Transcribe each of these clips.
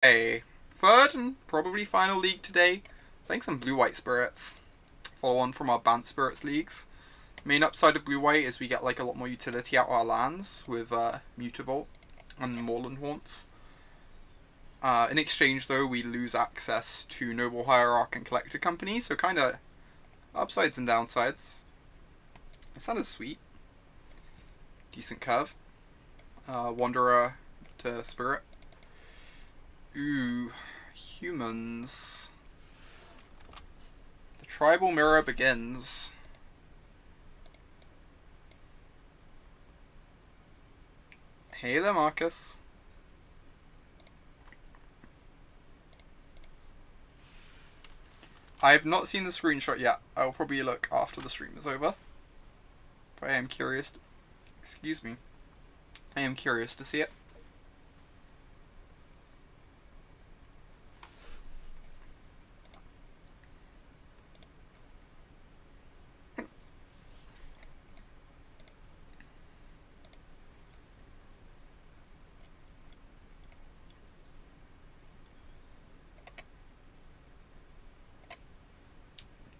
Okay, third and probably final league today. Playing some blue-white spirits. Follow on from our Bant Spirits leagues. Main upside of blue-white is we get like a lot more utility out of our lands with Mutavault and Moorland Haunts. In exchange though, we lose access to Noble Hierarch and Collector Company, so kind of upsides and downsides. This sounded sweet. Decent curve. Wanderer to Spirit. Ooh, humans. The tribal mirror begins. Hey there, Marcus. I have not seen the screenshot yet. I'll probably look after the stream is over. But I am curious. Excuse me. I am curious to see it.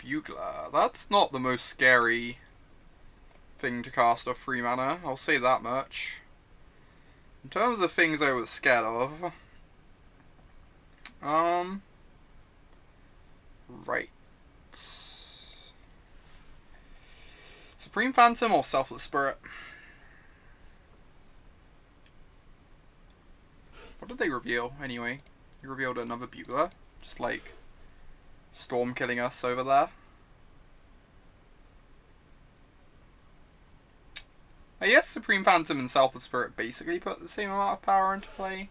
Bugler. That's not the most scary thing to cast off 3 mana, I'll say that much. In terms of things I was scared of, right. Supreme Phantom or Selfless Spirit? What did they reveal, anyway? They revealed another Bugler, just like Storm killing us over there. I guess Supreme Phantom and Selfless Spirit basically put the same amount of power into play.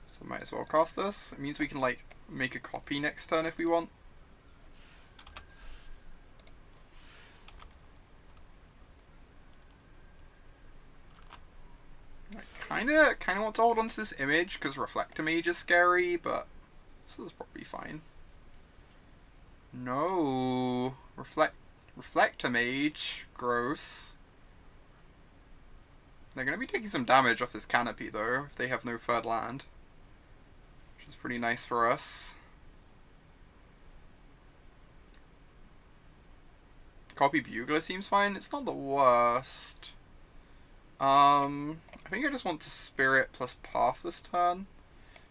So might as well cast this. It means we can like make a copy next turn if we want. I kinda want to hold on to this image because Reflector Mage is scary, but this is probably fine. No, Reflector Mage, gross. They're going to be taking some damage off this canopy though, if they have no third land. Which is pretty nice for us. Copy Bugler seems fine. It's not the worst. I think I just want to Spirit plus Path this turn.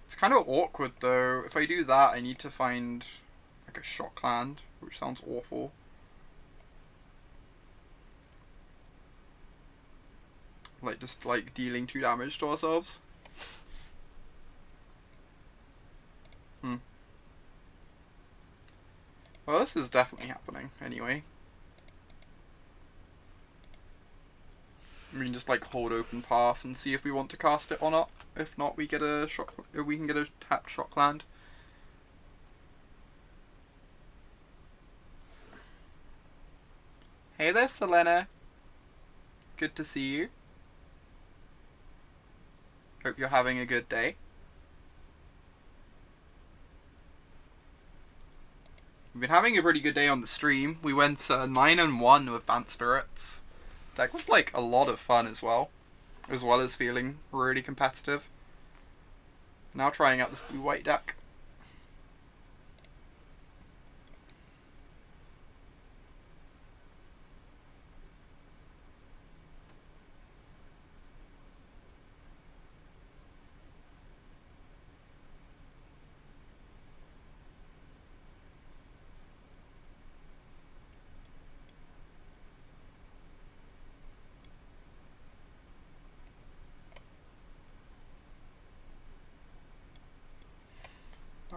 It's kind of awkward though. If I do that, I need to find like a shock land, which sounds awful. Like, just, like, dealing 2 damage to ourselves. Well, this is definitely happening, anyway. We can just, like, hold open path and see if we want to cast it or not. If not, we get a shock, we can get a tapped shock land. Hey there, Selena. Good to see you. Hope you're having a good day. We've been having a pretty good day on the stream. We went 9-1 with Bant Spirits. Deck was like a lot of fun as well as feeling really competitive. Now trying out this blue-white deck.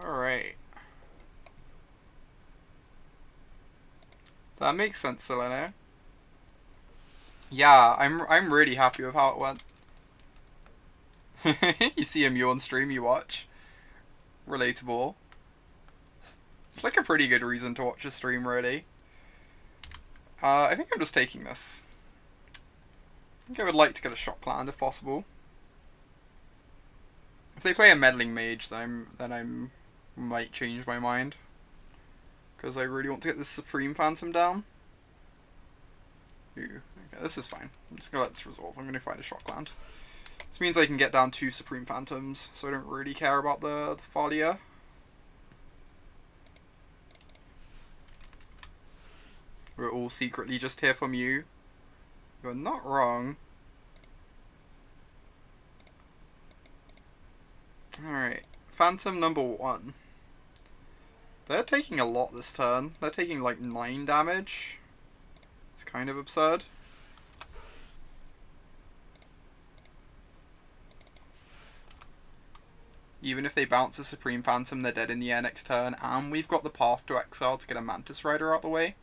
Alright. That makes sense, Selena. Yeah, I'm really happy with how it went. You see him, you on stream, you watch. Relatable. It's like a pretty good reason to watch a stream, really. I think I'm just taking this. I think I would like to get a shock land if possible. If they play a meddling mage, then I might change my mind. Because I really want to get this Supreme Phantom down. Ooh, okay, this is fine. I'm just going to let this resolve. I'm going to find a shock land. This means I can get down 2 Supreme Phantoms, so I don't really care about the Thalia. We're all secretly just here from you. You're not wrong. Alright, Phantom number 1. They're taking a lot this turn. They're taking like 9 damage. It's kind of absurd. Even if they bounce a Supreme Phantom, they're dead in the air next turn, and we've got the path to Exile to get a Mantis Rider out the way.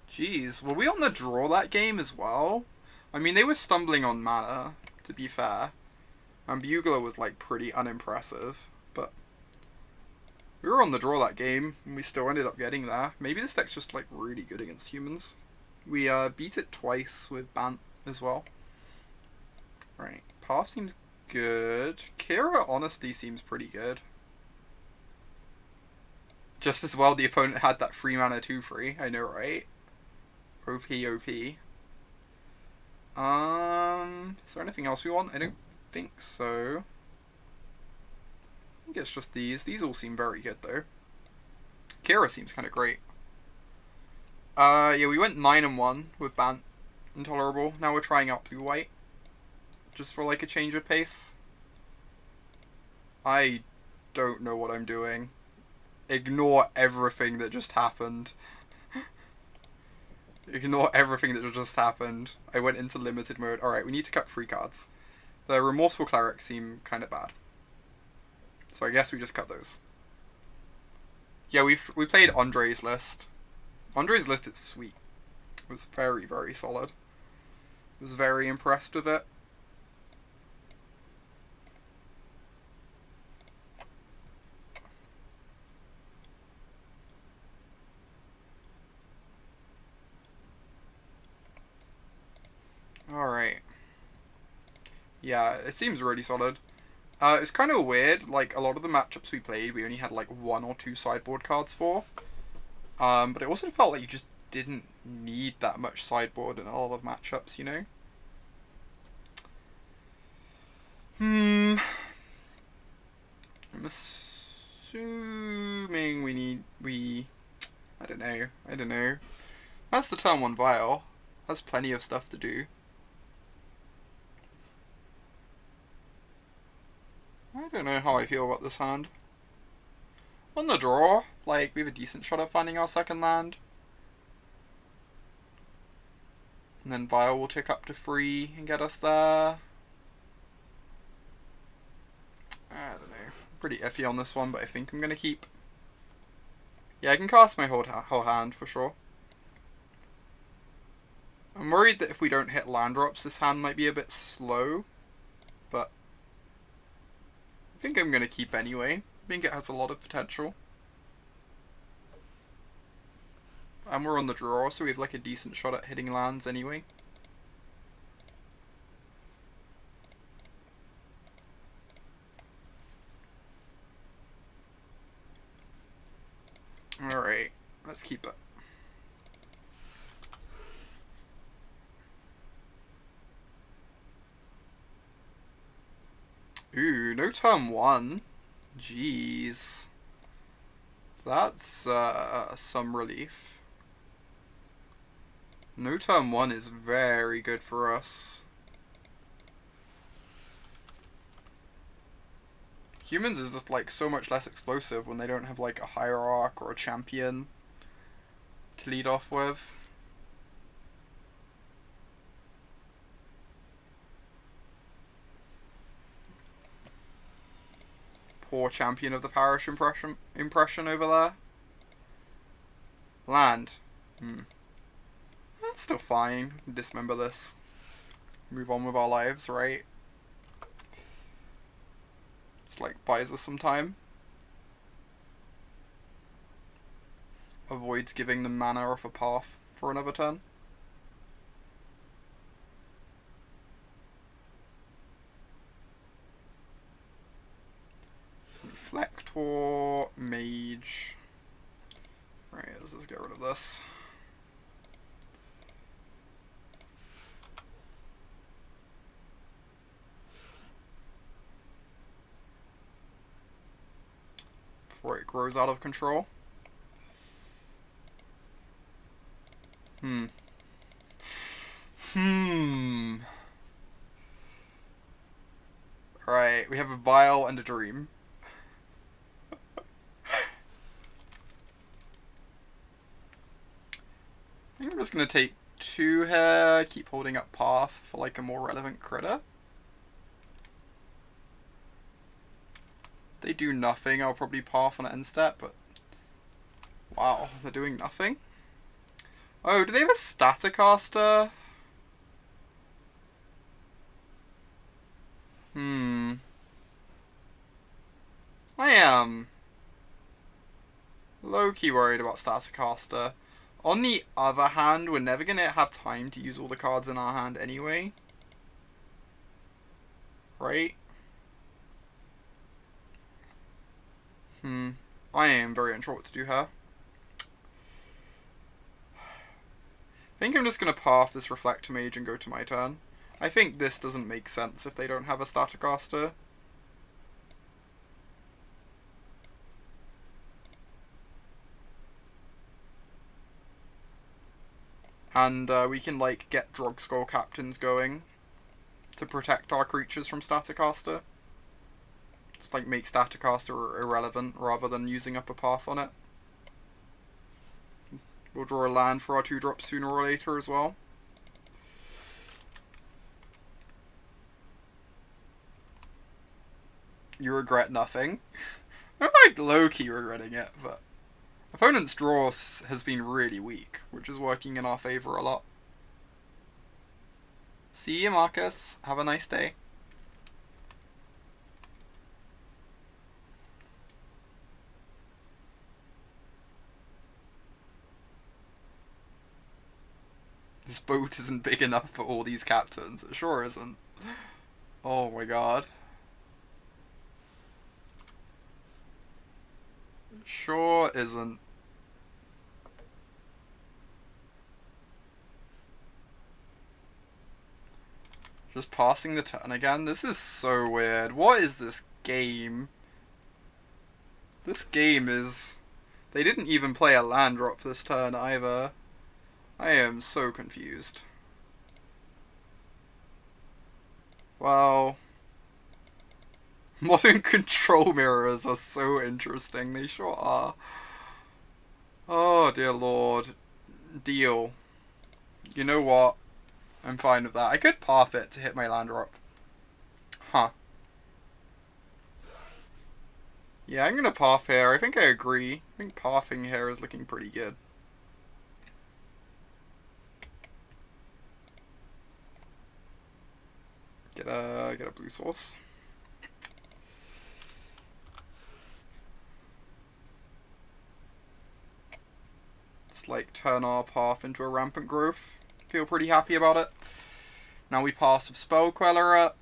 Jeez, were we on the draw that game as well? I mean, they were stumbling on mana, to be fair. And Bugler was, like, pretty unimpressive, but we were on the draw that game, and we still ended up getting there. Maybe this deck's just, like, really good against humans. We beat it twice with Bant as well. Right, Path seems good. Kira honestly seems pretty good. Just as well the opponent had that 3 mana 2/3, I know, right? OP, OP. Is there anything else we want? I don't think so. I think it's just these. These all seem very good though. Kira seems kind of great. Yeah, we went 9-1 with Bant. Intolerable. Now we're trying out blue-white. Just for like a change of pace. I don't know what I'm doing. Ignore everything that just happened. Ignore everything that just happened. I went into limited mode. Alright, we need to cut 3 cards. The Remorseful Cleric seem kind of bad. So I guess we just cut those. Yeah, we played Andre's list. Andre's list is sweet. It was very, very solid. I was very impressed with it. Alright. Yeah, it seems really solid. It's kind of weird, like, a lot of the matchups we played, we only had, like, 1 or 2 sideboard cards for. But it also felt like you just didn't need that much sideboard in a lot of matchups, you know? I'm assuming I don't know. That's the turn 1 Vial. Has plenty of stuff to do. I don't know how I feel about this hand. On the draw, like, we have a decent shot at finding our second land. And then Vial will tick up to 3 and get us there. I don't know. Pretty iffy on this one, but I think I'm going to keep. Yeah, I can cast my whole hand for sure. I'm worried that if we don't hit land drops, this hand might be a bit slow. But I think I'm going to keep anyway. I think it has a lot of potential. And we're on the draw, so we have like a decent shot at hitting lands anyway. Alright, let's keep it. Ooh, no turn 1. Jeez. That's some relief. No turn 1 is very good for us. Humans is just like so much less explosive when they don't have like a hierarch or a champion to lead off with. Poor champion of the parish impression over there. Land. That's still fine. Dismember this. Move on with our lives, right? Just like buys us some time. Avoids giving them mana off a path for another turn. Reflector, Mage. Right, let's just get rid of this. before it grows out of control. Alright, we have a Vial and a Dream. I think I'm just going to take 2 here, keep holding up Path for like a more relevant critter. They do nothing, I'll probably Path on an end step, but wow, they're doing nothing. Oh, do they have a Staticaster? I am low-key worried about Staticaster. On the other hand, we're never going to have time to use all the cards in our hand anyway. Right? I am very unsure what to do here. I think I'm just going to Path this Reflector Mage and go to my turn. I think this doesn't make sense if they don't have a Staticaster. And we can like get Drogskol Captains going to protect our creatures from Staticaster. Just like make Staticaster irrelevant rather than using up a Path on it. We'll draw a land for our 2-drops sooner or later as well. You regret nothing. I'm like low-key regretting it, but opponent's draw has been really weak, which is working in our favour a lot. See you, Marcus. Have a nice day. This boat isn't big enough for all these captains. It sure isn't. Oh my god. It sure isn't. Just passing the turn again? This is so weird. What is this game? This game is... They didn't even play a land drop this turn either. I am so confused. Well... Modern control mirrors are so interesting. They sure are. Oh dear lord. Deal. You know what? I'm fine with that. I could Path it to hit my land drop. Huh. Yeah, I'm gonna Path here. I think I agree. I think Pathing here is looking pretty good. Get a blue source. Just like turn our Path into a rampant growth. Feel pretty happy about it. Now we pass with Spell Queller up.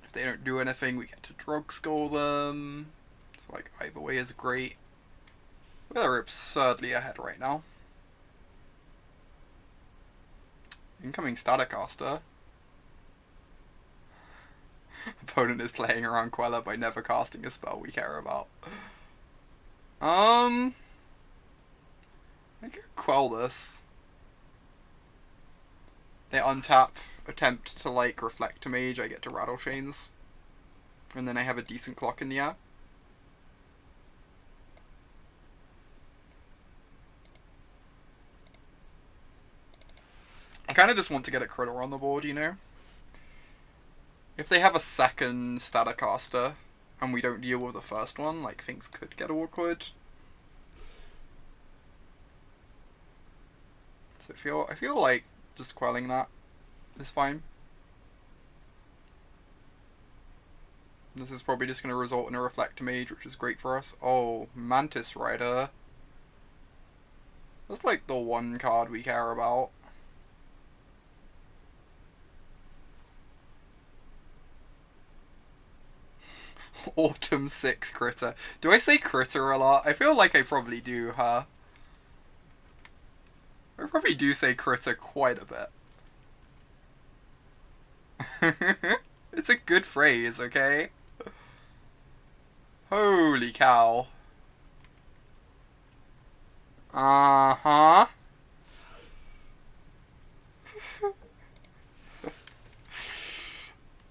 If they don't do anything, we get to Drogskol them. So like either way is great. We're absurdly ahead right now. Incoming Staticaster. Opponent is playing around Queller by never casting a spell we care about. I could quell this. They untap, attempt to like reflect a mage, I get to Rattlechains. And then I have a decent clock in the air. I kind of just want to get a critter on the board, you know? If they have a second Staticaster and we don't deal with the first one, like things could get awkward. So I feel like just quelling that is fine. This is probably just going to result in a Reflect Mage, which is great for us. Oh, Mantis Rider. That's like the one card we care about. Autumn 6 critter. Do I say critter a lot? I feel like I probably do, huh? I probably do say critter quite a bit. It's a good phrase, okay? Holy cow. Uh-huh.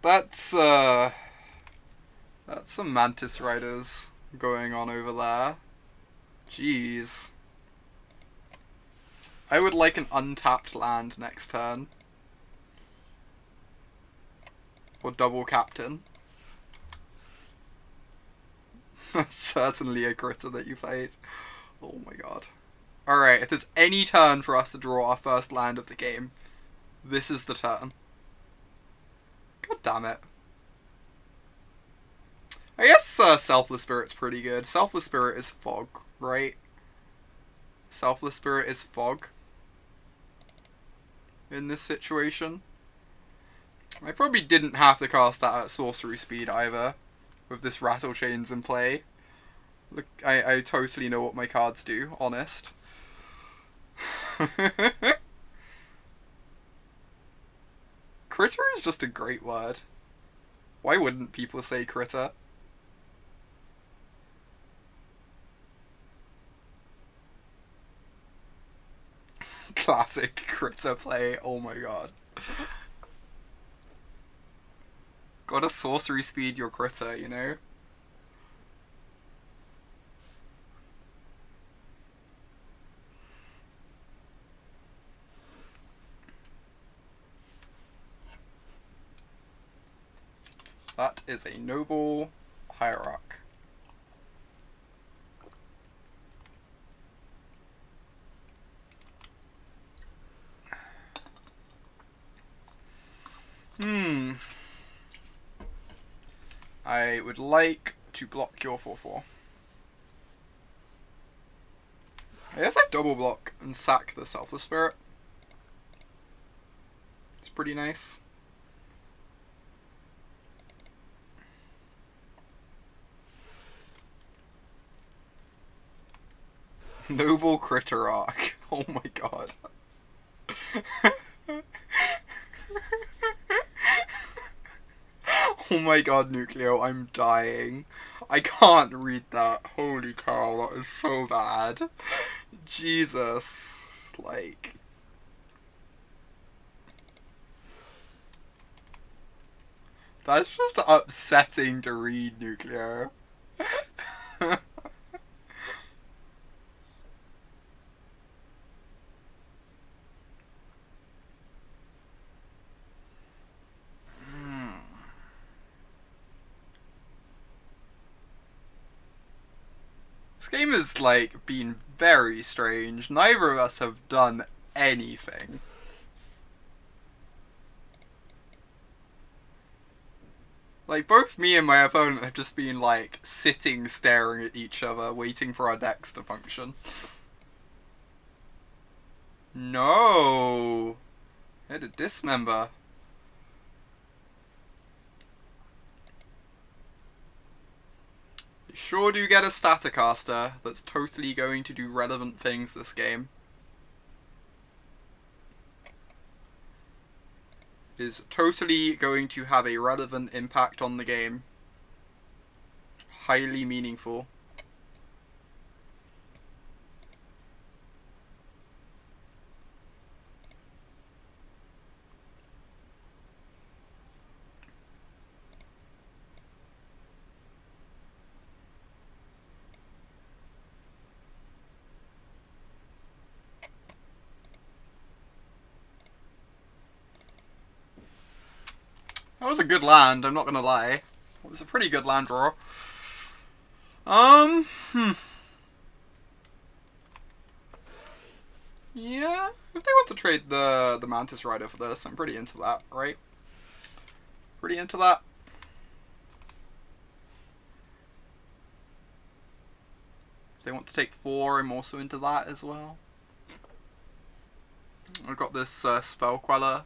That's some Mantis Riders going on over there. Jeez. I would like an untapped land next turn. Or double captain. That's certainly a critter that you played. Oh my god. Alright, if there's any turn for us to draw our first land of the game, this is the turn. God damn it. I guess Selfless Spirit's pretty good. Selfless Spirit is fog, right? Selfless Spirit is fog. In this situation. I probably didn't have to cast that at sorcery speed either, with this Rattlechains in play. Look, I totally know what my cards do, honest. Critter is just a great word. Why wouldn't people say critter? Classic critter play, oh my god. Gotta sorcery speed your critter, you know? That is a noble hierarch. I would like to block your 4/4. I guess I double block and sack the Selfless Spirit. It's pretty nice. Noble Critter Arc. Oh my god. Oh my god, Nucleo, I'm dying. I can't read that. Holy cow, that is so bad. Jesus. Like... That's just upsetting to read, Nucleo. This game has, like, been very strange. Neither of us have done anything. Like, both me and my opponent have just been, like, sitting staring at each other, waiting for our decks to function. No! I had a Dismember. You sure do get a Staticaster that's totally going to do relevant things this game. Is totally going to have a relevant impact on the game. Highly meaningful. That was a good land, I'm not gonna lie. It was a pretty good land draw. Yeah, if they want to trade the Mantis Rider for this, I'm pretty into that, right? Pretty into that. If they want to take 4, I'm also into that as well. I've got this Spell Queller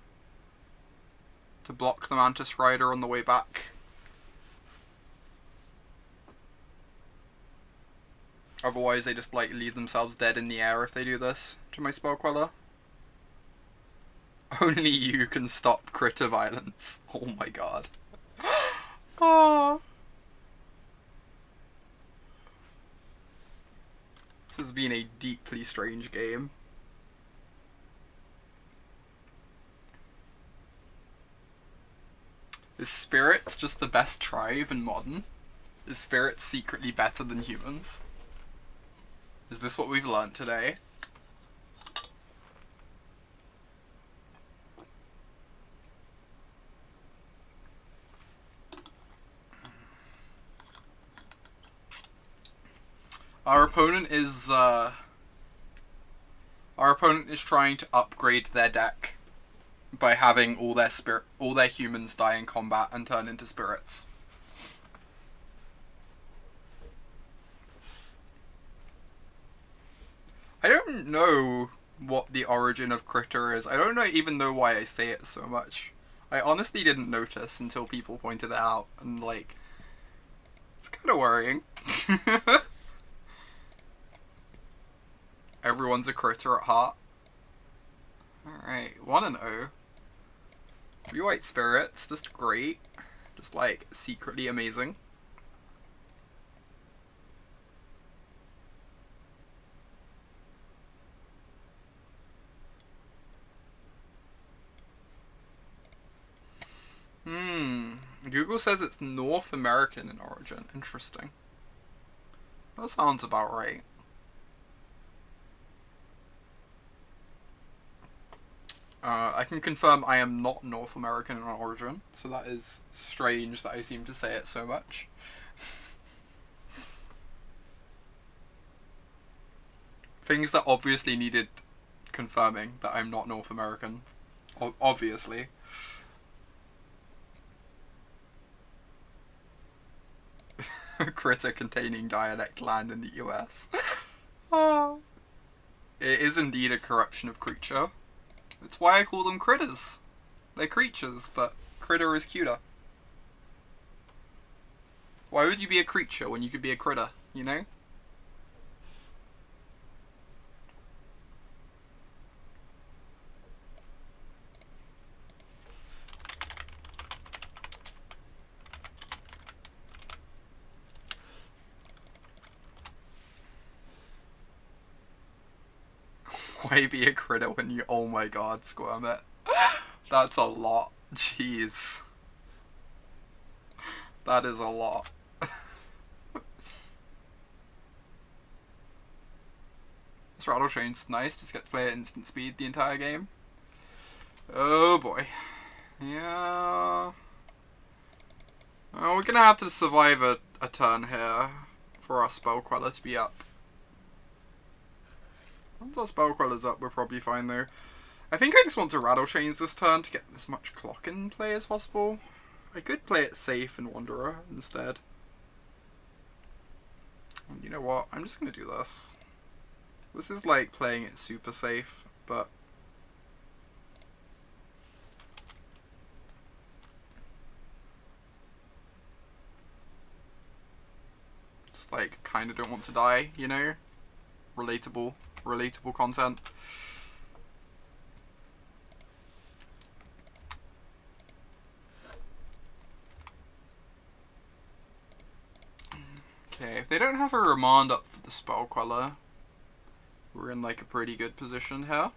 to block the Mantis Rider on the way back. Otherwise they just like leave themselves dead in the air if they do this to my Spell Queller. Only you can stop critter violence. Oh my god. Oh. This has been a deeply strange game. Is spirits just the best tribe in Modern? Is spirits secretly better than humans? Is this what we've learnt today? Our opponent is trying to upgrade their deck by having all their humans die in combat and turn into spirits. I don't know what the origin of Critter is. I don't even know why I say it so much. I honestly didn't notice until people pointed it out, and like, it's kind of worrying. Everyone's a critter at heart. Alright, 1-0. 3 white spirits, just great. Just like, secretly amazing. Google says it's North American in origin. Interesting. That sounds about right. I can confirm I am not North American in origin, so that is strange that I seem to say it so much. Things that obviously needed confirming that I'm not North American. Obviously. Critter containing dialect land in the US. It is indeed a corruption of creature. It's why I call them critters. They're creatures, but critter is cuter. Why would you be a creature when you could be a critter, you know? Why be a critter when you... Oh my god, Squirmit. That's a lot. Jeez. That is a lot. This Rattlechains nice, just get to play at instant speed the entire game. Oh boy. Yeah. Oh, we're gonna have to survive a turn here for our Spell Queller to be up. Once our Spell Queller's up, we're probably fine though. I think I just want to Rattlechains this turn to get as much clock in play as possible. I could play it safe in Wanderer instead. And you know what? I'm just going to do this. This is like playing it super safe, but... just like, kind of don't want to die, you know? Relatable content. Okay, if they don't have a remand up for the Spell Queller, we're in like a pretty good position here.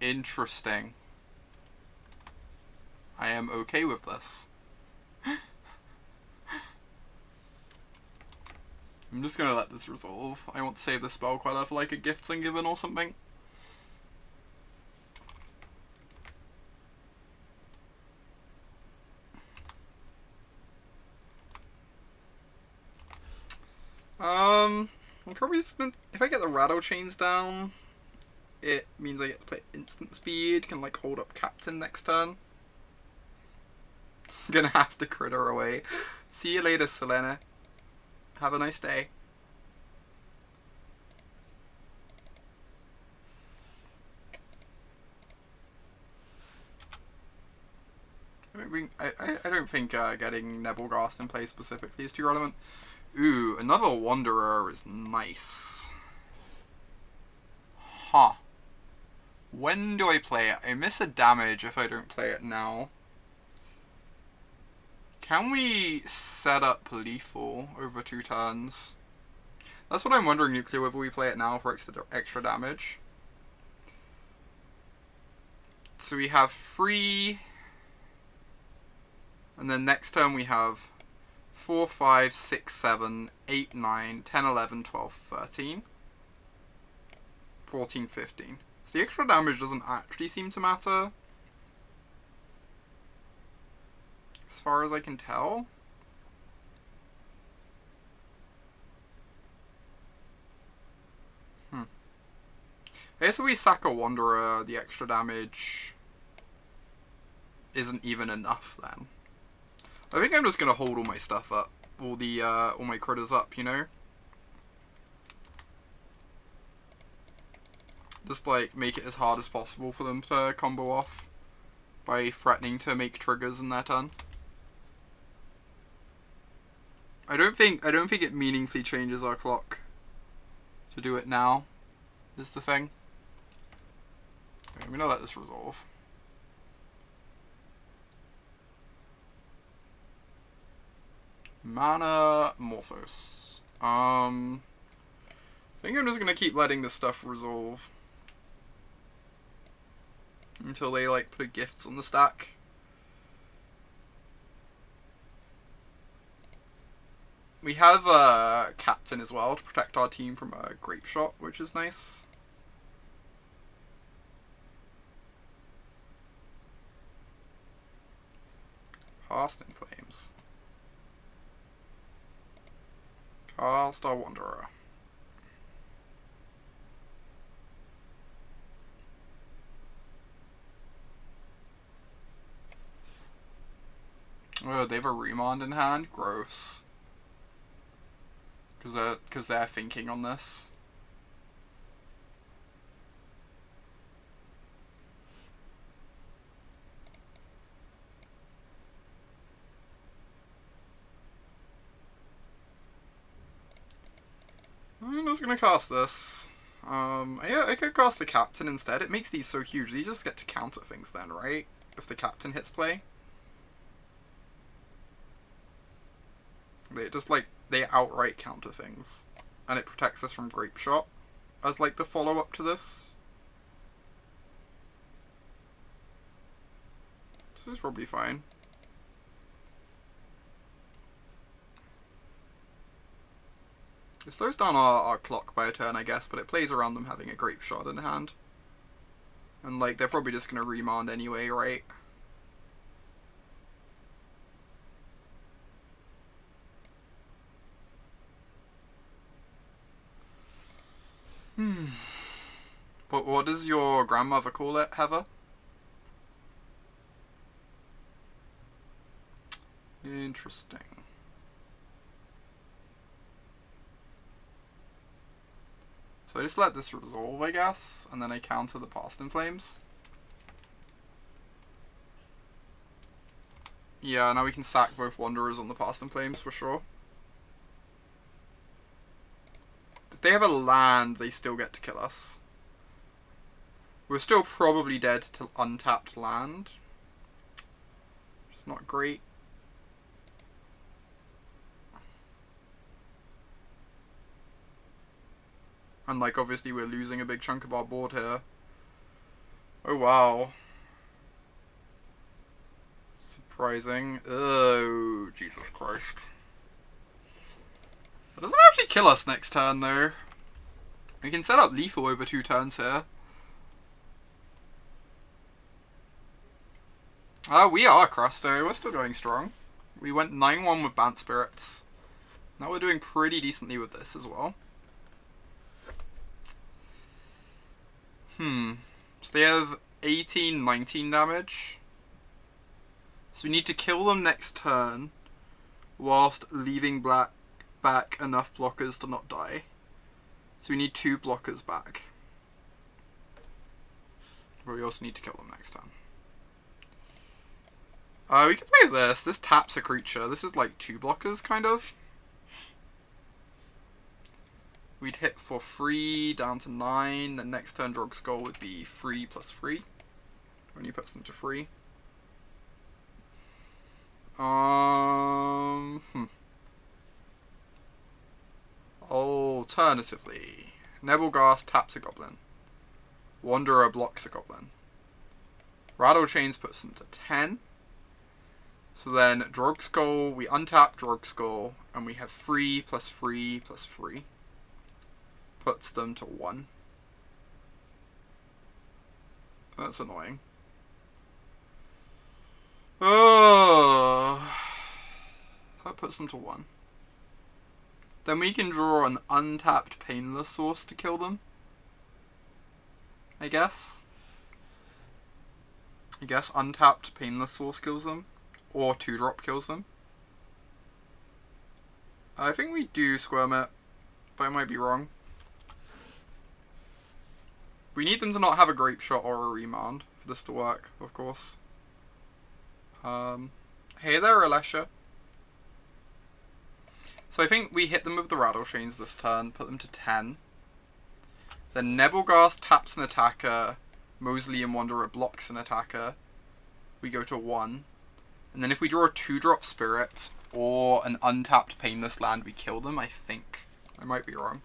Interesting. I am okay with this. I'm just gonna let this resolve. I want to save the Spell Queller for like a Gifts Ungiven or something. I'll probably spend... if I get the Rattlechains down, it means I get to play instant speed, can like hold up Captain next turn. I'm gonna have to critter away. See you later, Selena. Have a nice day. I don't think getting Nebelgast in play specifically is too relevant. Ooh, another Wanderer is nice. Huh. When do I play it? I miss a damage if I don't play it now. Can we set up lethal over 2 turns? That's what I'm wondering, Nuclear, whether we play it now for extra damage. So we have 3... And then next turn we have 4, 5, 6, 7, 8, 9, 10, 11, 12, 13. 14, 15. So the extra damage doesn't actually seem to matter, as far as I can tell. I guess if we sack a Wanderer, the extra damage isn't even enough then. I think I'm just gonna hold all my stuff up, all my critters up, you know? Just like make it as hard as possible for them to combo off by threatening to make triggers in their turn. I don't think it meaningfully changes our clock to do it now, is the thing. Okay, I'm gonna let this resolve. Mana Morphos. I think I'm just gonna keep letting this stuff resolve until they like put gifts on the stack. We have a Captain as well to protect our team from a grape shot, which is nice. Cast in Flames. Cast our Wanderer. Oh, they have a Remand in hand? Gross. Because they're thinking on this. I'm just gonna cast this. Yeah, I could cast the Captain instead. It makes these so huge. These just get to counter things then, right? If the Captain hits play. They just like, they outright counter things. And it protects us from Grape Shot as like the follow-up to this. This is probably fine. It slows down our clock by a turn, I guess, but it plays around them having a Grape Shot in hand. And like, they're probably just gonna remand anyway, right? But what does your grandmother call it, Heather? Interesting. So I just let this resolve, I guess, and then I counter the Past in Flames. Yeah, now we can sack both Wanderers on the Past in Flames for sure. If they have a land, they still get to kill us. We're still probably dead to untapped land, which is not great. And like, obviously we're losing a big chunk of our board here. Oh wow. Surprising. Oh, Jesus Christ. It doesn't actually kill us next turn though. We can set up lethal over 2 turns here. We are Crusto. We're still going strong. We went 9-1 with Bant Spirits. Now we're doing pretty decently with this as well. So they have 18, 19 damage. So we need to kill them next turn whilst leaving back enough blockers to not die. So we need 2 blockers back. But we also need to kill them next turn. We can play this. This taps a creature. This is like 2 blockers, kind of. we'd hit for 3 down to 9. Then next turn Drogskol would be 3 plus 3. When he puts them to 3. Alternatively, Nebelgast taps a goblin. Wanderer blocks a goblin. Rattlechains puts them to 10. So then Drogskol, we untap Drogskol, and we have 3 plus 3 plus 3. Puts them to 1. That's annoying. Oh, that puts them to 1. Then we can draw an untapped Painless Source to kill them. I guess untapped Painless Source kills them. Or 2-drop kills them. I think we do squirm it, but I might be wrong. We need them to not have a Grape Shot or a Remand for this to work, of course. Hey there, Alessia. So I think we hit them with the Rattlechains this turn, put them to 10. Then Nebelgast taps an attacker, Mausoleum Wanderer blocks an attacker. We go to 1. And then if we draw a 2-drop Spirit or an untapped Painless land, we kill them, I think. I might be wrong.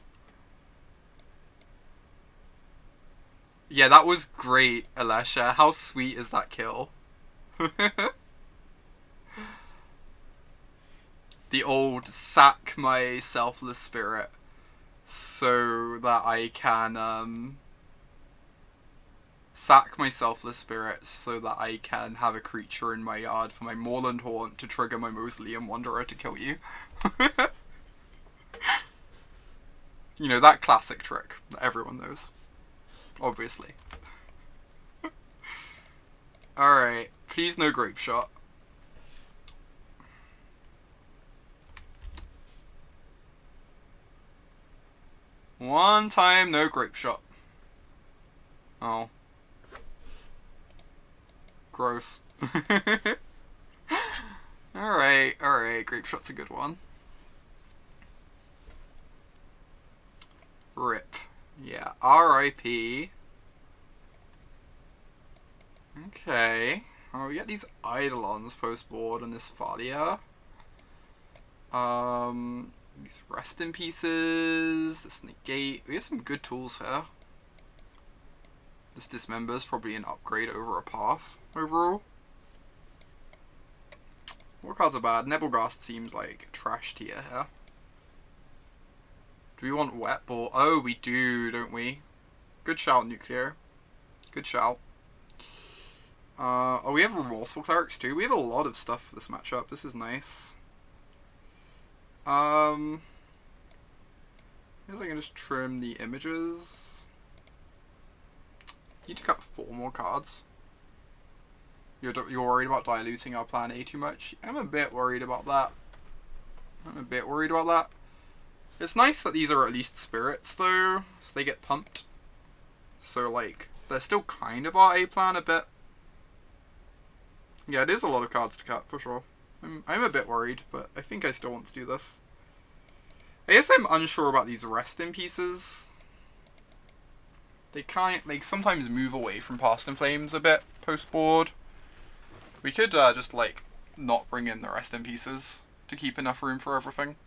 Yeah, that was great, Alessia. How sweet is that kill? The old sack my Selfless Spirit so that I can sack my Selfless Spirit so that I can have a creature in my yard for my Moorland Haunt to trigger my Mausoleum Wanderer to kill you. You know, that classic trick that everyone knows. Obviously. Alright, please no Grape Shot. One time, no Grape Shot. Oh. Gross. Alright, Grape Shot's a good one. RIP. Yeah, RIP. Okay. Oh, we get these Eidolons post-board and this Thalia. These Rest in Pieces, this Negate. We have some good tools here. This Dismember is probably an upgrade over a Path overall. What cards are bad? Nebelgast seems like trash tier here. Do we want Wet Ball? Oh, we do, don't we? Good shout, Nuclear. Good shout. Oh, we have Remorseful Clerics too. We have a lot of stuff for this matchup. This is nice. I guess I can just trim the images. Need to cut 4 more cards. You're worried about diluting our plan A too much? I'm a bit worried about that. It's nice that these are at least spirits though, so they get pumped. So like, they're still kind of our A plan a bit. Yeah, it is a lot of cards to cut, for sure. I'm a bit worried, but I think I still want to do this. I guess I'm unsure about these Rest in Pieces. They sometimes move away from Past in Flames a bit post-board. We could just, like, not bring in the Rest in Pieces to keep enough room for everything.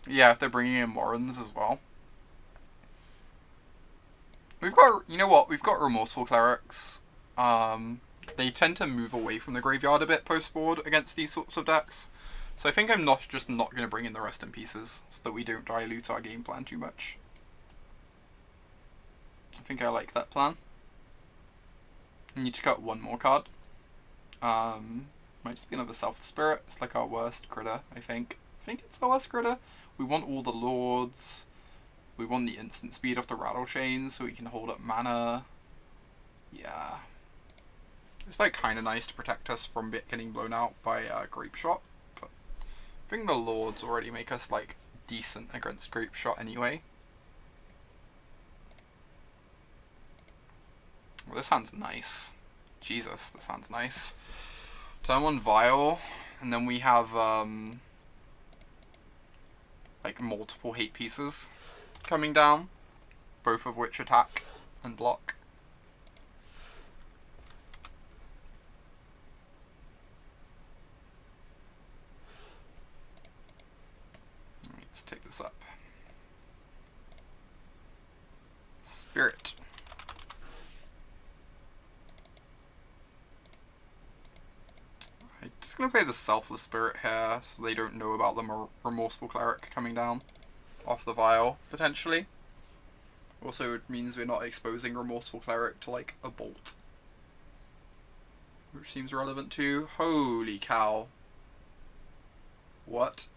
Yeah, if they're bringing in Warrens as well. We've got, you know what, we've got Remorseful Clerics. They tend to move away from the graveyard a bit post-board against these sorts of decks. So I think I'm just not going to bring in the Rest in Pieces so that we don't dilute our game plan too much. I think I like that plan. I need to cut 1 more card. Might just be another Selfless Spirit. It's like our worst critter, I think. I think it's our worst critter. We want all the Lords. We want the instant speed off the Rattlechains so we can hold up mana. Yeah. It's like kind of nice to protect us from getting blown out by Grape Shot. But I think the Lords already make us like decent against Grape Shot anyway. Well, this hand's nice. Jesus, this hand's nice. Turn 1 Vial. And then we have like multiple hate pieces coming down, both of which attack and block. Let's take this up. Spirit. I'm just going to play the Selfless Spirit here, so they don't know about the Remorseful Cleric coming down off the vial, potentially. Also, it means we're not exposing Remorseful Cleric to, like, a bolt. Which seems relevant too. Holy cow. What?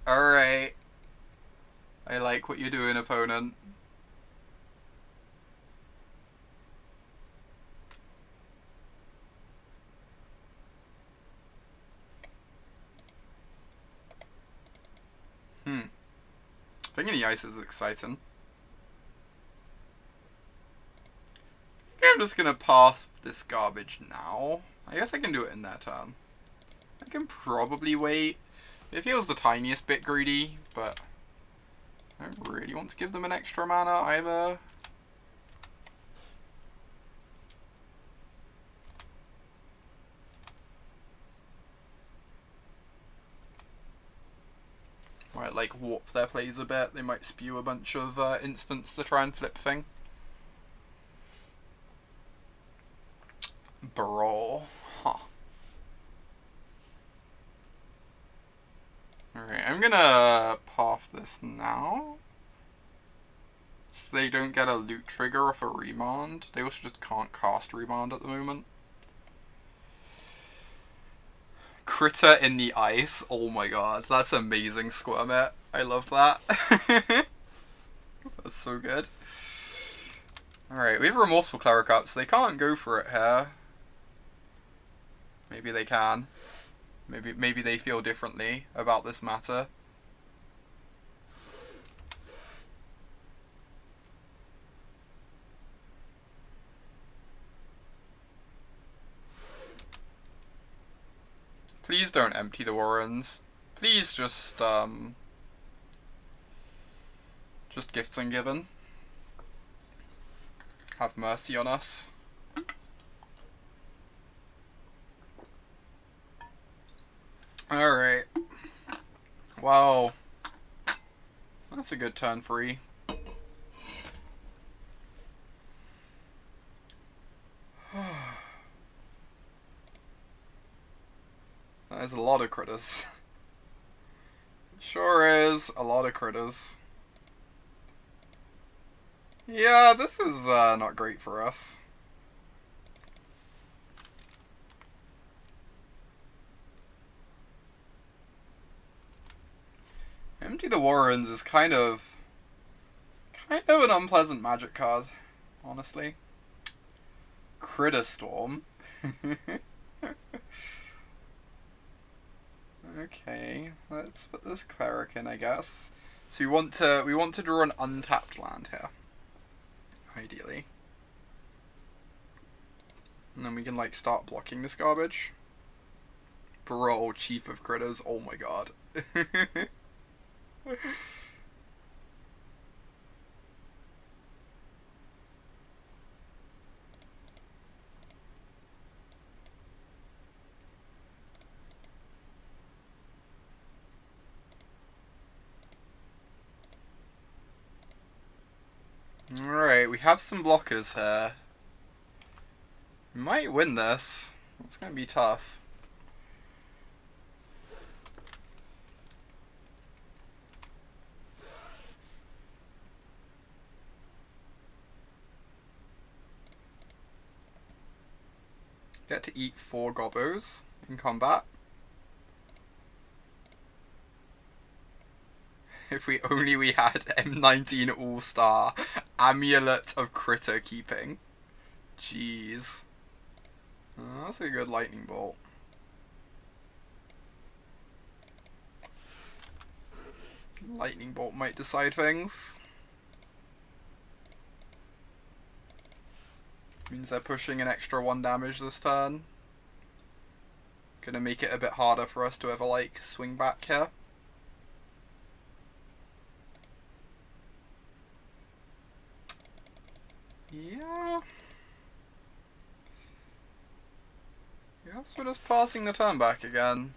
Alright. I like what you're doing, opponent. Thinking the ice is exciting. I'm just gonna pass this garbage now. I guess I can do it in their turn. I can probably wait. It feels the tiniest bit greedy, but I don't really want to give them an extra mana either. Might like warp their plays a bit. They might spew a bunch of instants to try and flip thing. Brawl. Huh. Alright, I'm gonna path this now. So they don't get a loot trigger off a remand. They also just can't cast remand at the moment. Critter in the ice. Oh my god, that's amazing, Squirmit. I love that. That's so good. Alright, we have a Remorseful Cleric up, so they can't go for it here. Maybe they can. Maybe they feel differently about this matter. Please don't empty the Warrens. Please just Gifts and Given. Have mercy on us. Alright. Wow. That's a good turn 3. There's a lot of critters. Sure is a lot of critters. Yeah, this is not great for us. Empty the Warrens is kind of an unpleasant magic card, honestly. Critter Storm. Okay, let's put this cleric in, I guess. So we want to draw an untapped land here, ideally, and then we can like start blocking this garbage. Bro, Chief of Critters. Oh my god. Alright, we have some blockers here. We might win this. It's gonna be tough. Get to eat 4 gobbos in combat. If we had M19 All-Star, Amulet of Critter Keeping. Jeez. Oh, that's a good lightning bolt. Lightning bolt might decide things. Means they're pushing an extra 1 damage this turn. Gonna make it a bit harder for us to ever, like, swing back here. Yeah. Yes, we're just passing the turn back again.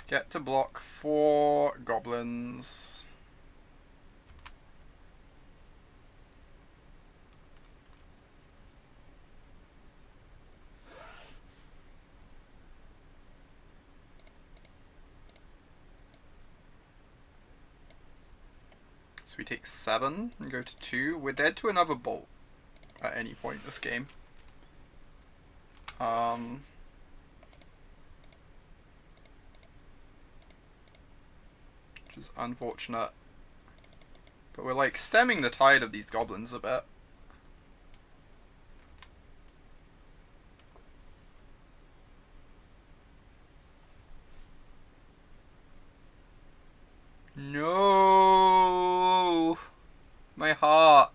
Get to block 4 goblins. So we take 7 and go to 2. We're dead to another bolt at any point this game. Which is unfortunate. But we're like stemming the tide of these goblins a bit. No, my heart.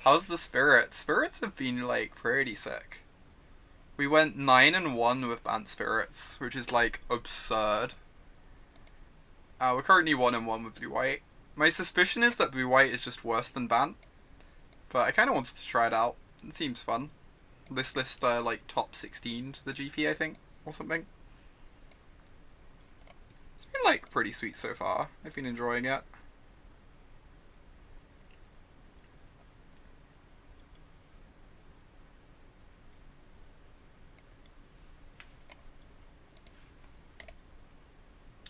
How's the spirits? Spirits have been like pretty sick. We went 9-1 with Bant Spirits, which is like absurd. We're currently 1-1 with Blue White. My suspicion is that Blue White is just worse than Bant, but I kind of wanted to try it out. It seems fun. This list like top 16 to the GP, I think, or something. It's been like pretty sweet so far. I've been enjoying it.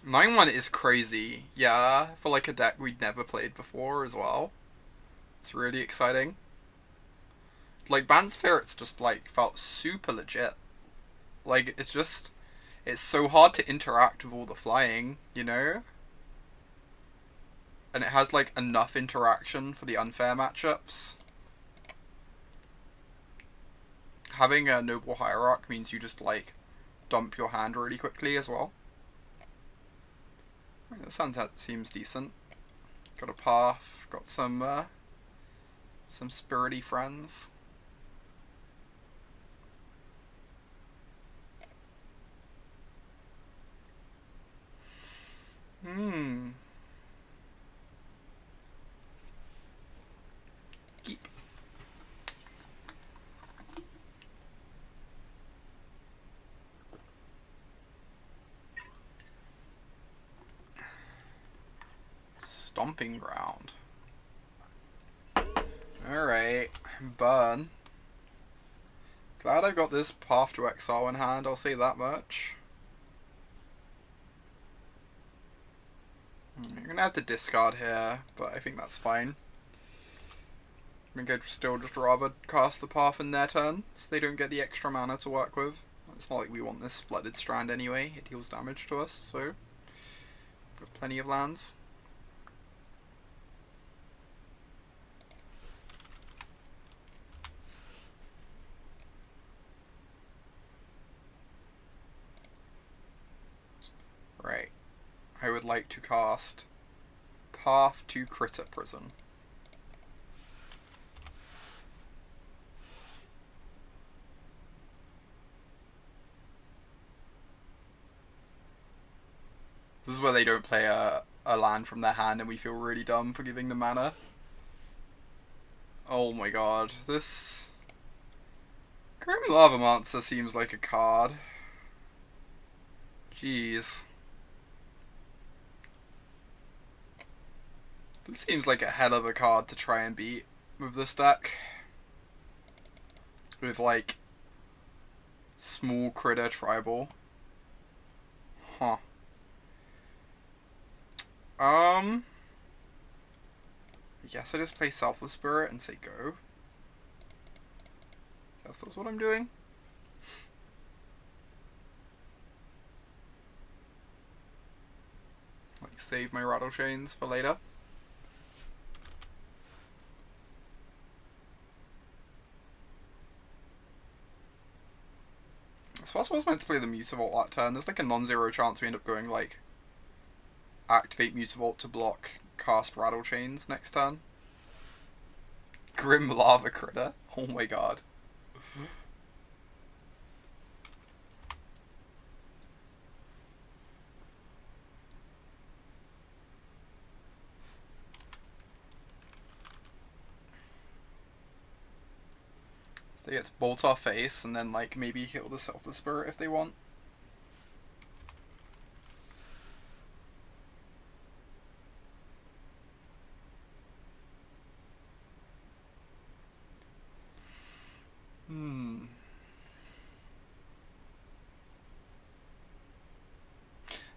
Nine one is crazy, yeah, for like a deck we'd never played before as well. It's really exciting. Like, Bant Spirits just like felt super legit. Like, it's so hard to interact with all the flying, you know? And it has like enough interaction for the unfair matchups. Having a Noble Hierarch means you just like dump your hand really quickly as well. That seems decent. Got a path, got some spirity friends. Keep. Stomping Ground. Alright, burn. Glad I've got this Path to Exile in hand, I'll say that much. I'm gonna have to discard here, but I think that's fine. I think I'd still just rather cast the Path in their turn, so they don't get the extra mana to work with. It's not like we want this Flooded Strand anyway, it deals damage to us, so we've got plenty of lands. Right, I would like to cast Path to Critter Prison. This is where they don't play a land from their hand and we feel really dumb for giving them mana. Oh my god, this Grim Lavamancer seems like a card. Jeez. This seems like a hell of a card to try and beat with this deck. With like small critter tribal. Huh. I guess I just play Selfless Spirit and say go. Guess that's what I'm doing. Like save my Rattlechains for later. So I was meant to play the Mutavault that turn. There's like a non-zero chance we end up going like activate Mutavault to block cast Rattlechains next turn. Grim Lava Critter. Oh my god. They get to bolt our face and then like maybe heal the Selfless Spirit if they want.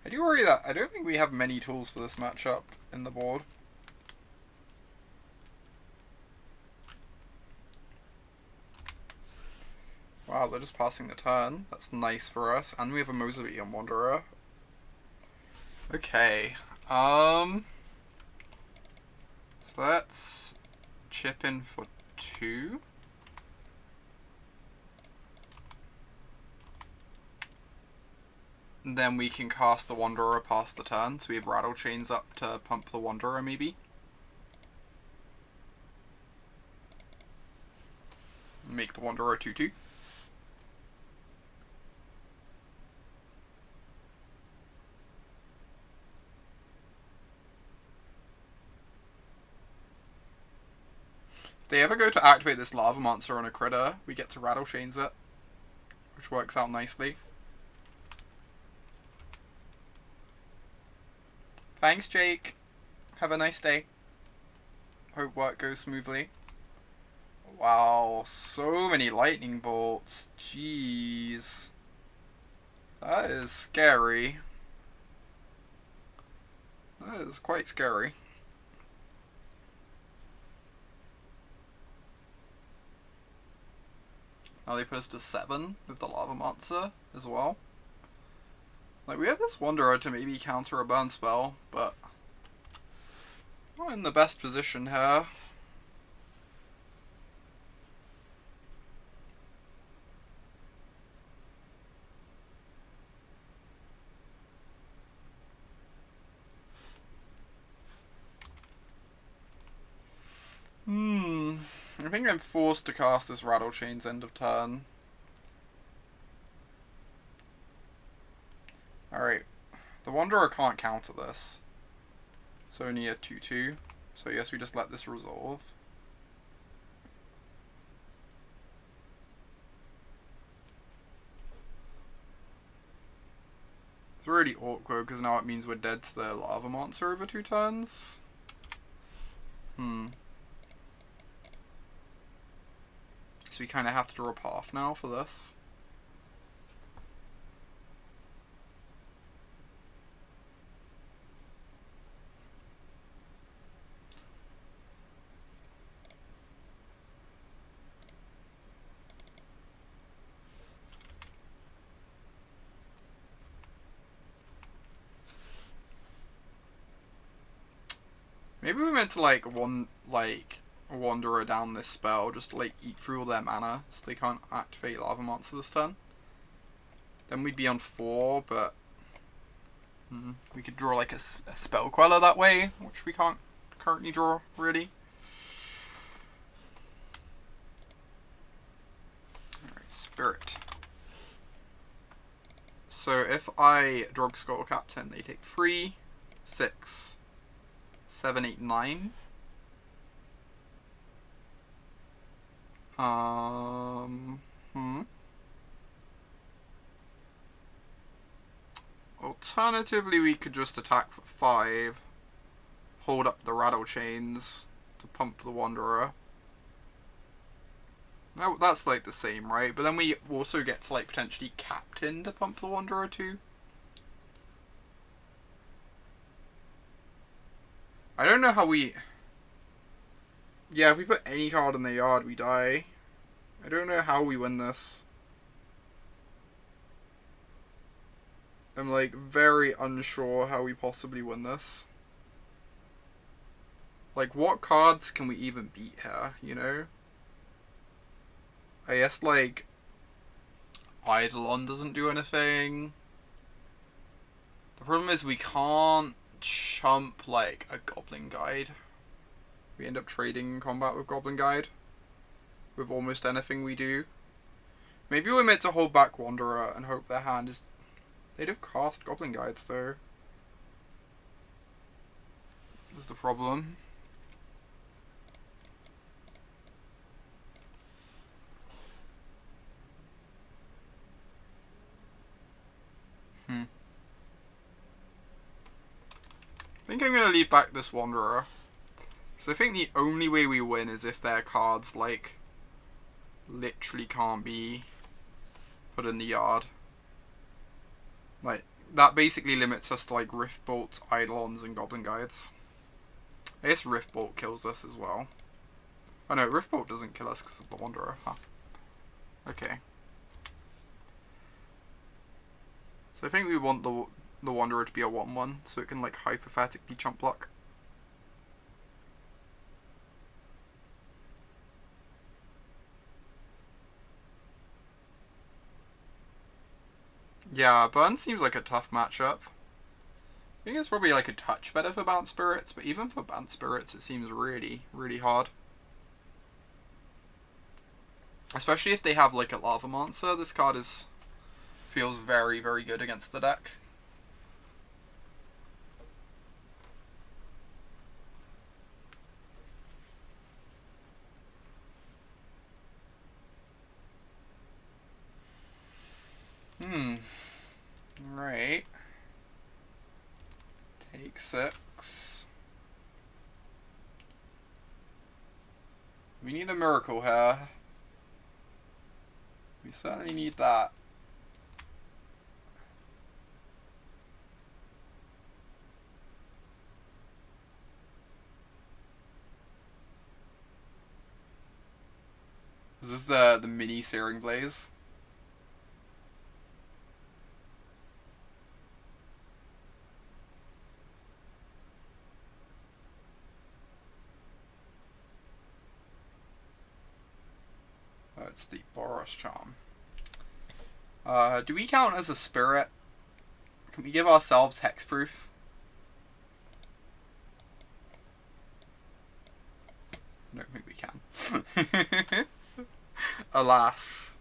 I do worry that I don't think we have many tools for this matchup in the board. Wow, they're just passing the turn. That's nice for us. And we have a Mausoleum Wanderer. Okay. So let's chip in for 2. Then we can cast the Wanderer past the turn. So we have Rattlechains up to pump the Wanderer, maybe. Make the Wanderer 2/2. If they ever go to activate this Lava Monster on a critter, we get to Rattlechains it, which works out nicely. Thanks, Jake. Have a nice day. Hope work goes smoothly. Wow, so many lightning bolts. Jeez. That is scary. That is quite scary. Now they put us to 7 with the Lava Monster as well. Like, we have this Wanderer to maybe counter a burn spell, but not in the best position here. I think I'm forced to cast this Rattlechains end of turn. Alright. The Wanderer can't counter this. It's only a 2/2. So I guess we just let this resolve. It's really awkward because now it means we're dead to the Lava Monster over 2 turns. So we kind of have to draw a path now for this. Maybe we meant to like Wanderer down this spell, just to like eat through all their mana, so they can't activate Lava Monster this turn. Then we'd be on 4, but we could draw like a Spell Queller that way, which we can't currently draw, really. Alright, Spirit. So if I Drogskol Captain, they take 3, 6, 7, 8, 9. Alternatively, we could just attack for 5, hold up the Rattlechains to pump the Wanderer. That's like the same, right? But then we also get to like potentially Captain to pump the Wanderer too. I don't know how we... Yeah, if we put any card in the yard, we die. I don't know how we win this. I'm like very unsure how we possibly win this. Like, what cards can we even beat here, you know? I guess like Eidolon doesn't do anything. The problem is we can't chump like a Goblin Guide. We end up trading in combat with Goblin Guide with almost anything we do. Maybe we're meant to hold back Wanderer and hope their hand is... They'd have cast Goblin Guides though. That's the problem. I think I'm going to leave back this Wanderer. So I think the only way we win is if their cards, like, literally can't be put in the yard. Like, that basically limits us to, like, Rift Bolts, Eidolons, and Goblin Guides. I guess Rift Bolt kills us as well. Oh no, Rift Bolt doesn't kill us because of the Wanderer. Huh. Okay. So I think we want the Wanderer to be a 1-1, so it can, like, hypothetically chump block. Yeah, Burn seems like a tough matchup. I think it's probably like a touch better for Bounce Spirits, but even for Bounce Spirits it seems really, really hard. Especially if they have like a Lava Monster, this card feels very, very good against the deck. Right. Take 6. We need a miracle here. We certainly need that. Is this the mini Searing Blaze? Oh, it's the Boros Charm. Do we count as a spirit? Can we give ourselves hexproof? I don't think we can. Alas.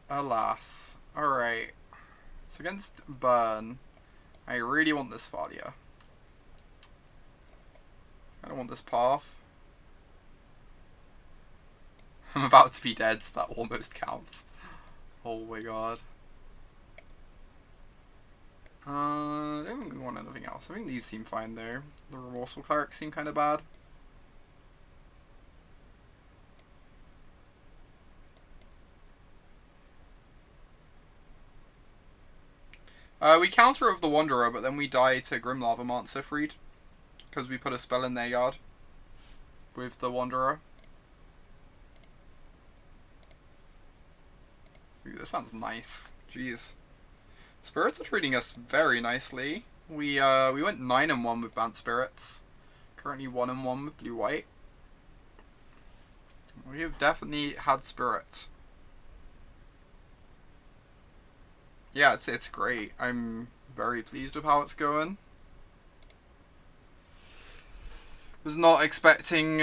Alas. Alright. So against Burn, I really want this Thalia. I don't want this path. I'm about to be dead, so that almost counts. Oh my god. I don't think we want anything else. I think these seem fine though. The Remorseful Cleric seem kind of bad. We counter with the Wanderer, but then we die to Grim Lava Monster Freed. Because we put a spell in their yard. With the Wanderer. Ooh, this sounds nice. Jeez. Spirits are treating us very nicely. We went 9-1 with Bounce Spirits. Currently 1-1 with blue-white. We have definitely had Spirits. Yeah, it's great. I'm very pleased with how it's going. Was not expecting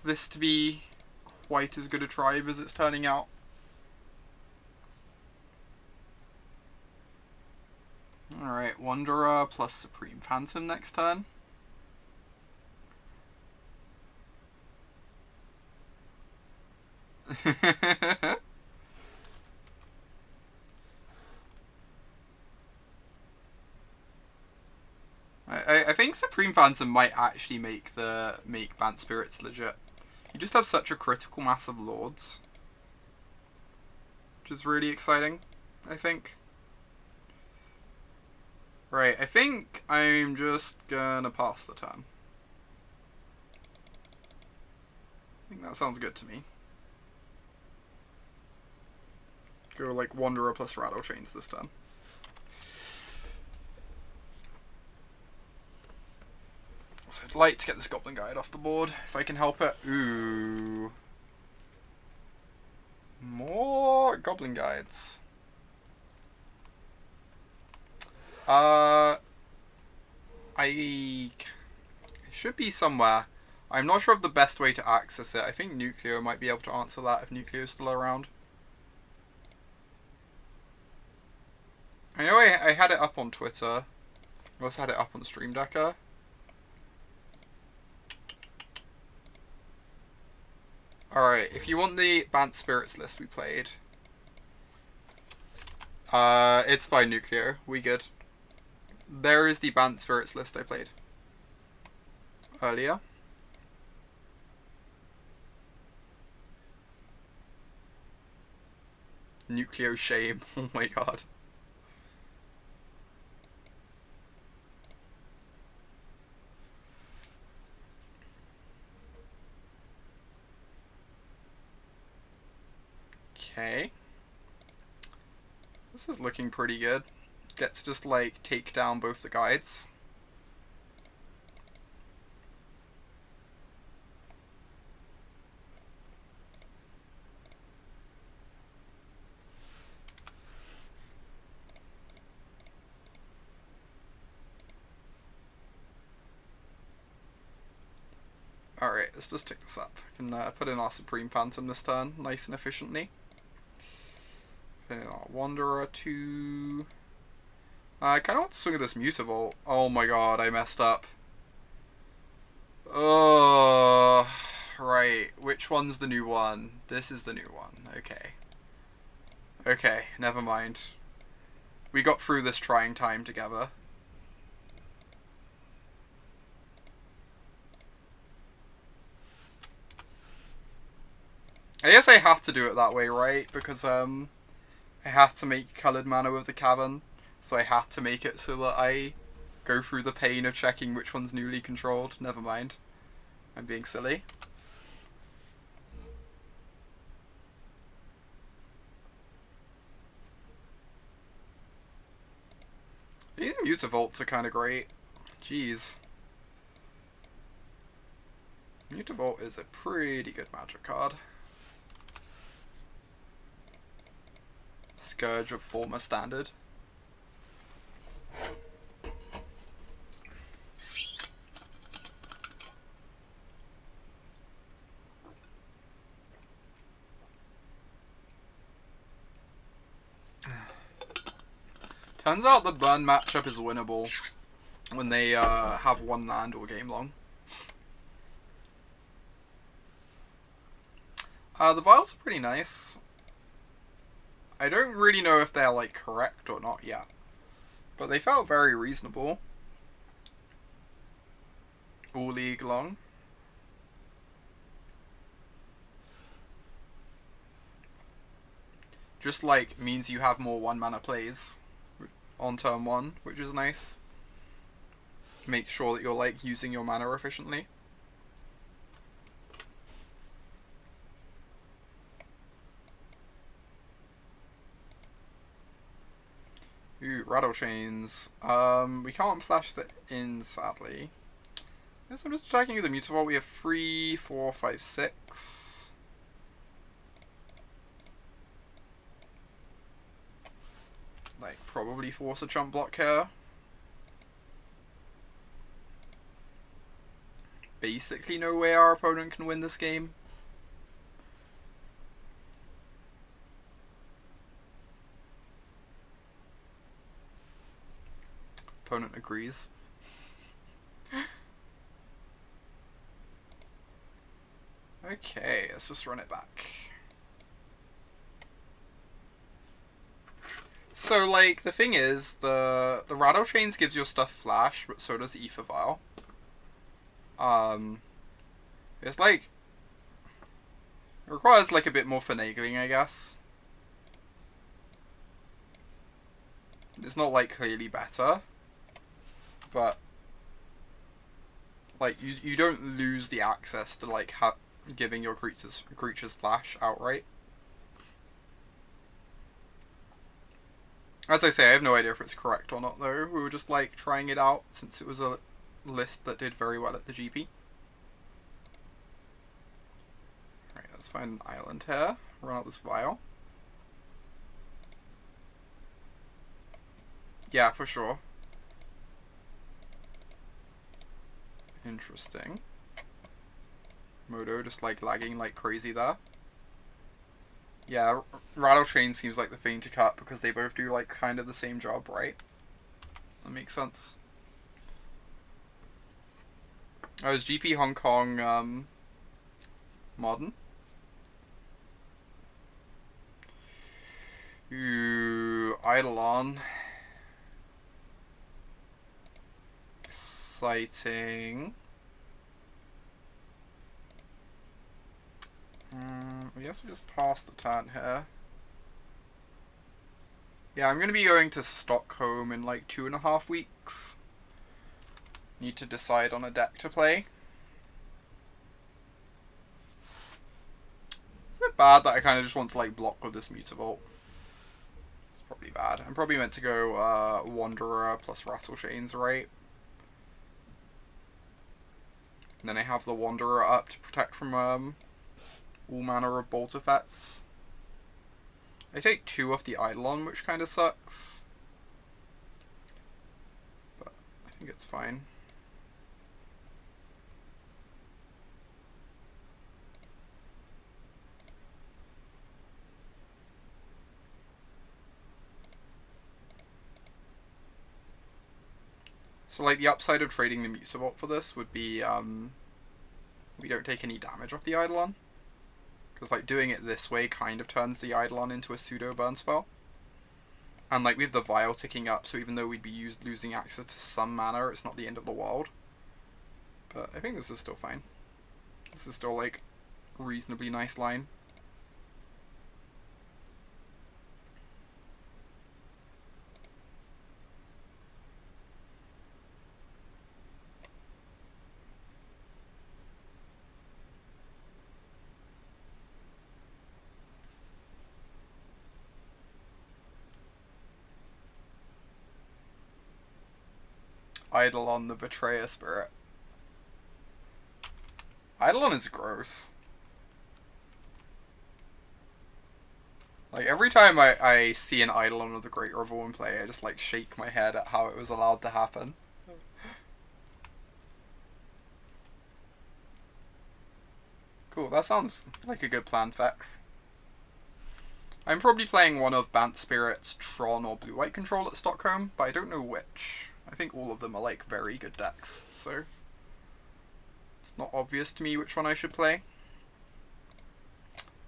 this to be quite as good a tribe as it's turning out. Alright, Wanderer plus Supreme Phantom next turn. I think Supreme Phantom might actually make Bant Spirits legit. You just have such a critical mass of Lords. Which is really exciting, I think. Right, I think I'm just gonna pass the turn. I think that sounds good to me. Go like Wanderer plus Rattlechains this turn. So I'd like to get this Goblin Guide off the board, if I can help it. Ooh. More Goblin Guides. It should be somewhere. I'm not sure of the best way to access it. I think Nucleo might be able to answer that if Nucleo's still around. I know I had it up on Twitter. I also had it up on Stream Decker. Alright, if you want the Bant Spirits list we played. It's fine, Nucleo. We good. There is the Bant Spirits list I played earlier. Nucleo shame. Oh my god. Okay. This is looking pretty good. Get to just like take down both the guides. Alright, let's just tick this up. I can put in our Supreme Phantom this turn, nice and efficiently. Put in our Wanderer 2. I kind of want to swing at this Mutavault. Oh my god, I messed up. Oh, right. Which one's the new one? This is the new one. Okay. Okay, never mind. We got through this trying time together. I guess I have to do it that way, right? Because I have to make coloured mana with the Cavern. So I had to make it so that I go through the pain of checking which one's newly controlled. Never mind. I'm being silly. These Mutavaults are kind of great. Jeez. Mutavault is a pretty good magic card. Scourge of former standard. Turns out the burn matchup is winnable when they have one land all game long. The vials are pretty nice. I don't really know if they're like correct or not yet, but they felt very reasonable all league long. Just like means you have more 1-mana plays on turn 1, which is nice. Make sure that you're like using your mana efficiently. Ooh, Rattlechains. We can't flash that in, sadly. Yes, I'm just attacking with the Mutavault. We have 3, 4, 5, 6. Like, probably force a chump block here. Basically no way our opponent can win this game. Opponent agrees. Okay, let's just run it back. So, like, the thing is, the Rattlechains gives your stuff flash, but so does the Aether Vial. It's like... It requires, like, a bit more finagling, I guess. It's not, like, clearly better. But, like, you don't lose the access to, like, giving your creatures flash outright. As I say, I have no idea if it's correct or not, though. We were just, like, trying it out since it was a list that did very well at the GP. Alright, let's find an island here. run out this vial. Yeah, for sure. Interesting. Modo just like lagging like crazy there. Yeah, Rattlechains seems like the thing to cut because they both do like kind of the same job, right? That makes sense. Oh, is GP Hong Kong modern? Ooh, Eidolon. Exciting. I guess we just pass the turn here. Yeah, I'm going to be going to Stockholm in like 2.5 weeks. Need to decide on a deck to play. Is it bad that I kind of just want to like block with this Mutavault? It's probably bad. I'm probably meant to go Wanderer plus Rattlechains, right? And then I have the Wanderer up to protect from all manner of bolt effects. I take 2 off the Eidolon, which kind of sucks. But I think it's fine. So like the upside of trading the Mutavault for this would be we don't take any damage off the Eidolon. Because like doing it this way kind of turns the Eidolon into a pseudo burn spell. And like we have the Vial ticking up, so even though we'd be losing access to some mana, it's not the end of the world. But I think this is still fine. This is still like a reasonably nice line. Eidolon the Betrayer Spirit. Eidolon is gross. Like, every time I see an Eidolon of the Great Revel in play, I just, like, shake my head at how it was allowed to happen. Cool, that sounds like a good plan, Vex. I'm probably playing one of Bant Spirit's Tron or Blue-White Control at Stockholm, but I don't know which. I think all of them are like very good decks, so it's not obvious to me which one I should play.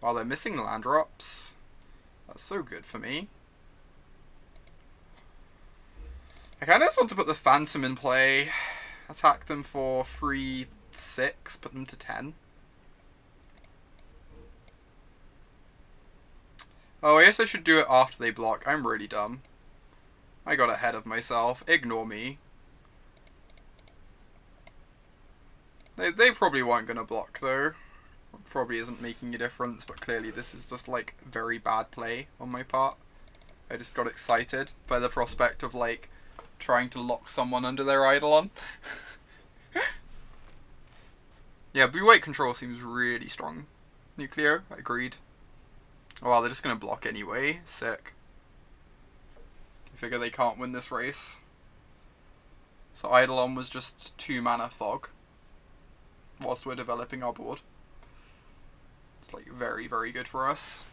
While they're missing land drops, that's so good for me. I kind of just want to put the Phantom in play, attack them for 3/6, put them to 10. Oh, I guess I should do it after they block. I'm really dumb. I got ahead of myself. Ignore me. They probably weren't going to block, though. Probably isn't making a difference, but clearly this is just, like, very bad play on my part. I just got excited by the prospect of, like, trying to lock someone under their Eidolon. Yeah, blue-white control seems really strong. Nucleo, agreed. Oh wow, they're just going to block anyway. Sick. Figure they can't win this race. So Eidolon was just 2 mana Thog whilst we're developing our board. It's like very, very good for us.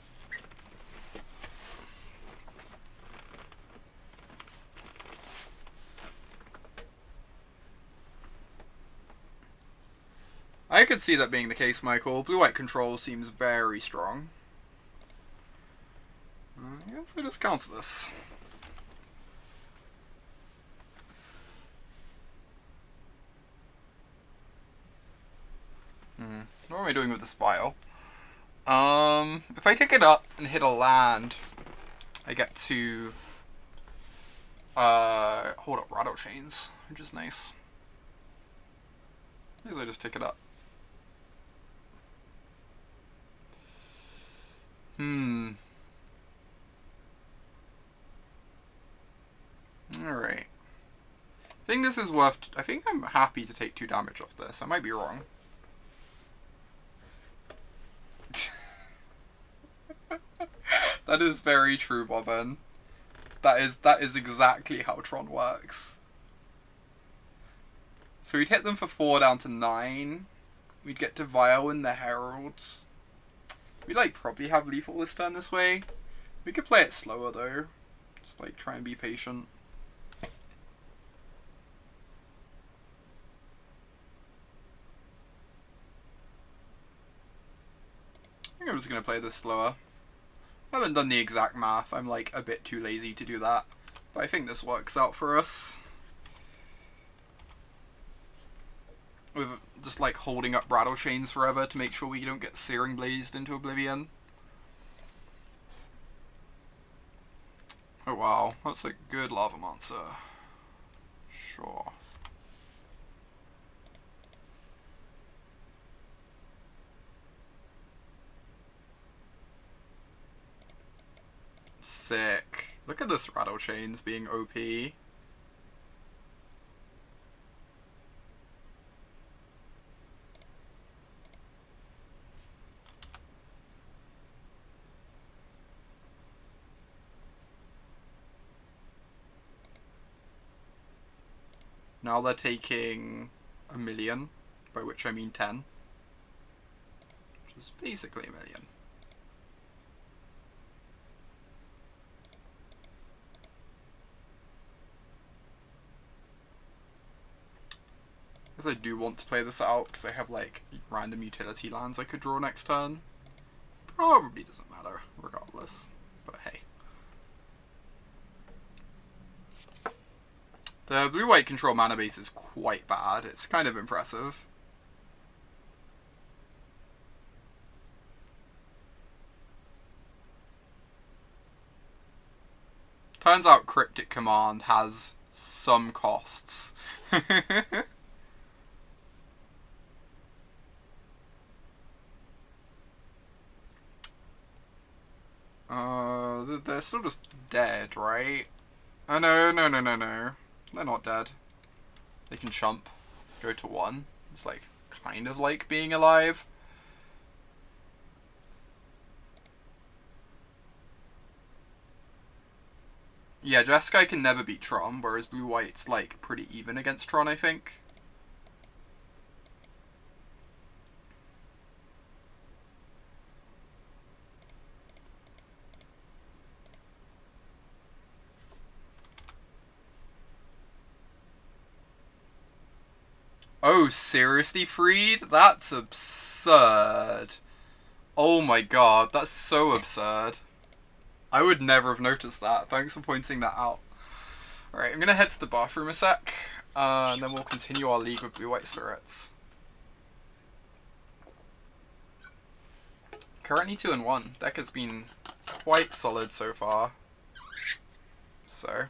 I could see that being the case, Michael. Blue-white control seems very strong. I guess I just counter this. What am I doing with the Spile? If I pick it up and hit a land, I get to hold up Rattlechains, which is nice. Maybe I just take it up. Alright. I think this is worth... I think I'm happy to take 2 damage off this. I might be wrong. That is very true, Bobbin. That is exactly how Tron works. So we'd hit them for 4 down to 9. We'd get to Vial in the Herald. We'd like probably have lethal this turn this way. We could play it slower though. Just like try and be patient. I think I'm just gonna play this slower. I haven't done the exact math. I'm like a bit too lazy to do that. But I think this works out for us. With just like holding up Rattlechains forever to make sure we don't get Searing Blazed into oblivion. Oh wow, that's a good lava monster. Sure. Sick. Look at this Rattlechains being OP. Now they're taking 1,000,000, by which I mean 10. Which is basically 1,000,000. I do want to play this out because I have like random utility lands I could draw next turn. Probably doesn't matter regardless, but hey. The blue-white control mana base is quite bad. It's kind of impressive. Turns out Cryptic Command has some costs. They're still just dead, right? Oh, no. They're not dead. They can chump. Go to 1. It's like, kind of like being alive. Yeah, Jeskai can never beat Tron, whereas blue-white's like pretty even against Tron, I think. Oh, seriously, Freed? That's absurd. Oh my god, that's so absurd. I would never have noticed that. Thanks for pointing that out. Alright, I'm gonna head to the bathroom a sec, and then we'll continue our league with blue-white spirits. Currently 2-1. Deck has been quite solid so far. So...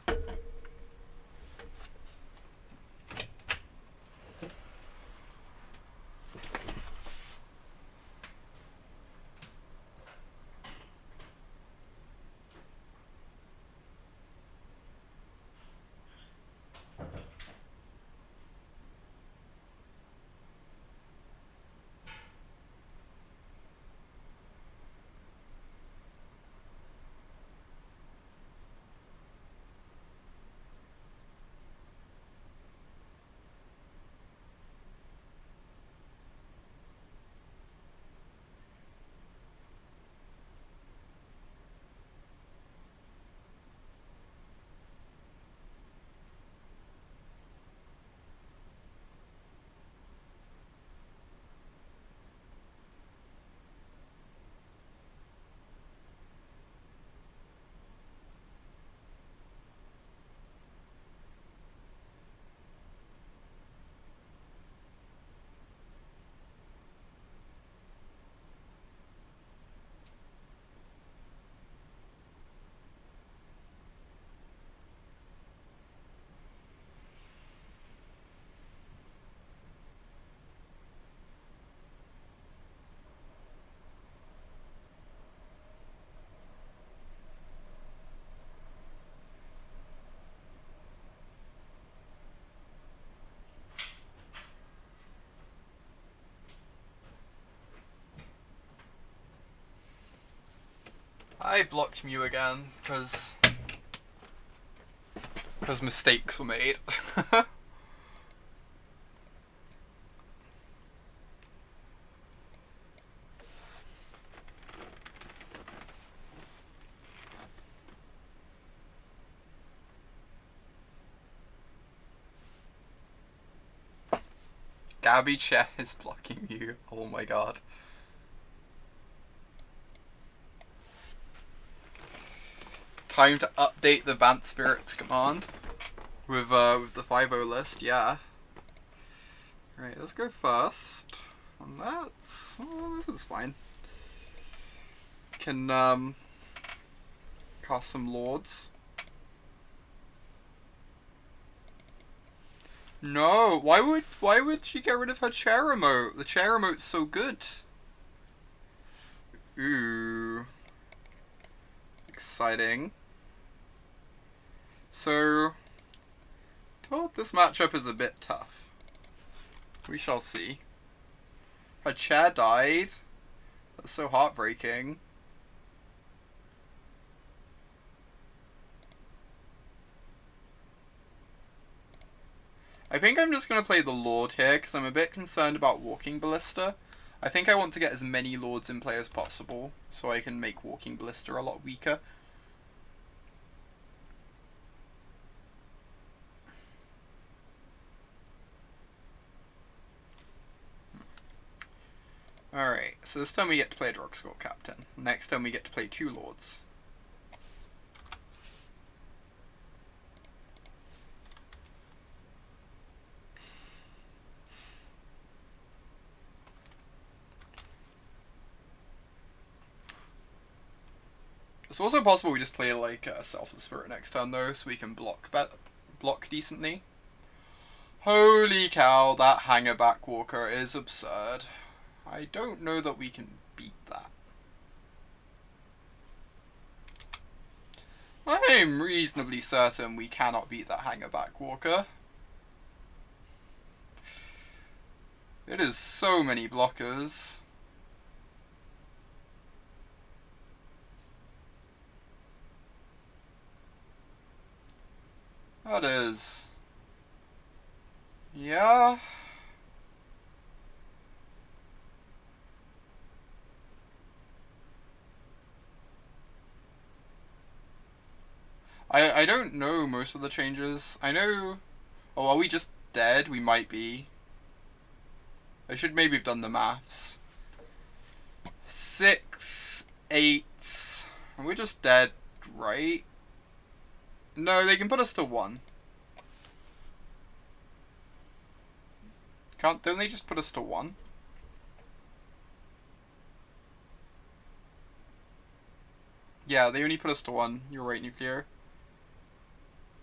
I blocked Mew again, because mistakes were made. Gabby Chair is blocking you. Oh my god. Time to update the Bant Spirits command with the 5-0 list, yeah. Right, let's go first. And that's... oh, this is fine. Can cast some Lords. No, why would she get rid of her chair remote? The chair remote's so good. Ooh. Exciting. So, thought this matchup is a bit tough. We shall see. Her chair died. That's so heartbreaking. I think I'm just going to play the Lord here, because I'm a bit concerned about Walking Ballista. I think I want to get as many Lords in play as possible, so I can make Walking Ballista a lot weaker. Alright, so this time we get to play Drogskol Captain. Next time we get to play 2 Lords. It's also possible we just play like a Selfless Spirit next turn though, so we can block decently. Holy cow, that Hangerback Walker is absurd. I don't know that we can beat that. I'm reasonably certain we cannot beat that Hangerback Walker. It is so many blockers. That is... yeah... I don't know most of the changes. I know... oh, are we just dead? We might be. I should maybe have done the maths. 6, 8... and we're just dead, right? No, they can put us to 1. Don't they just put us to 1? Yeah, they only put us to 1. You're right, Nuclear.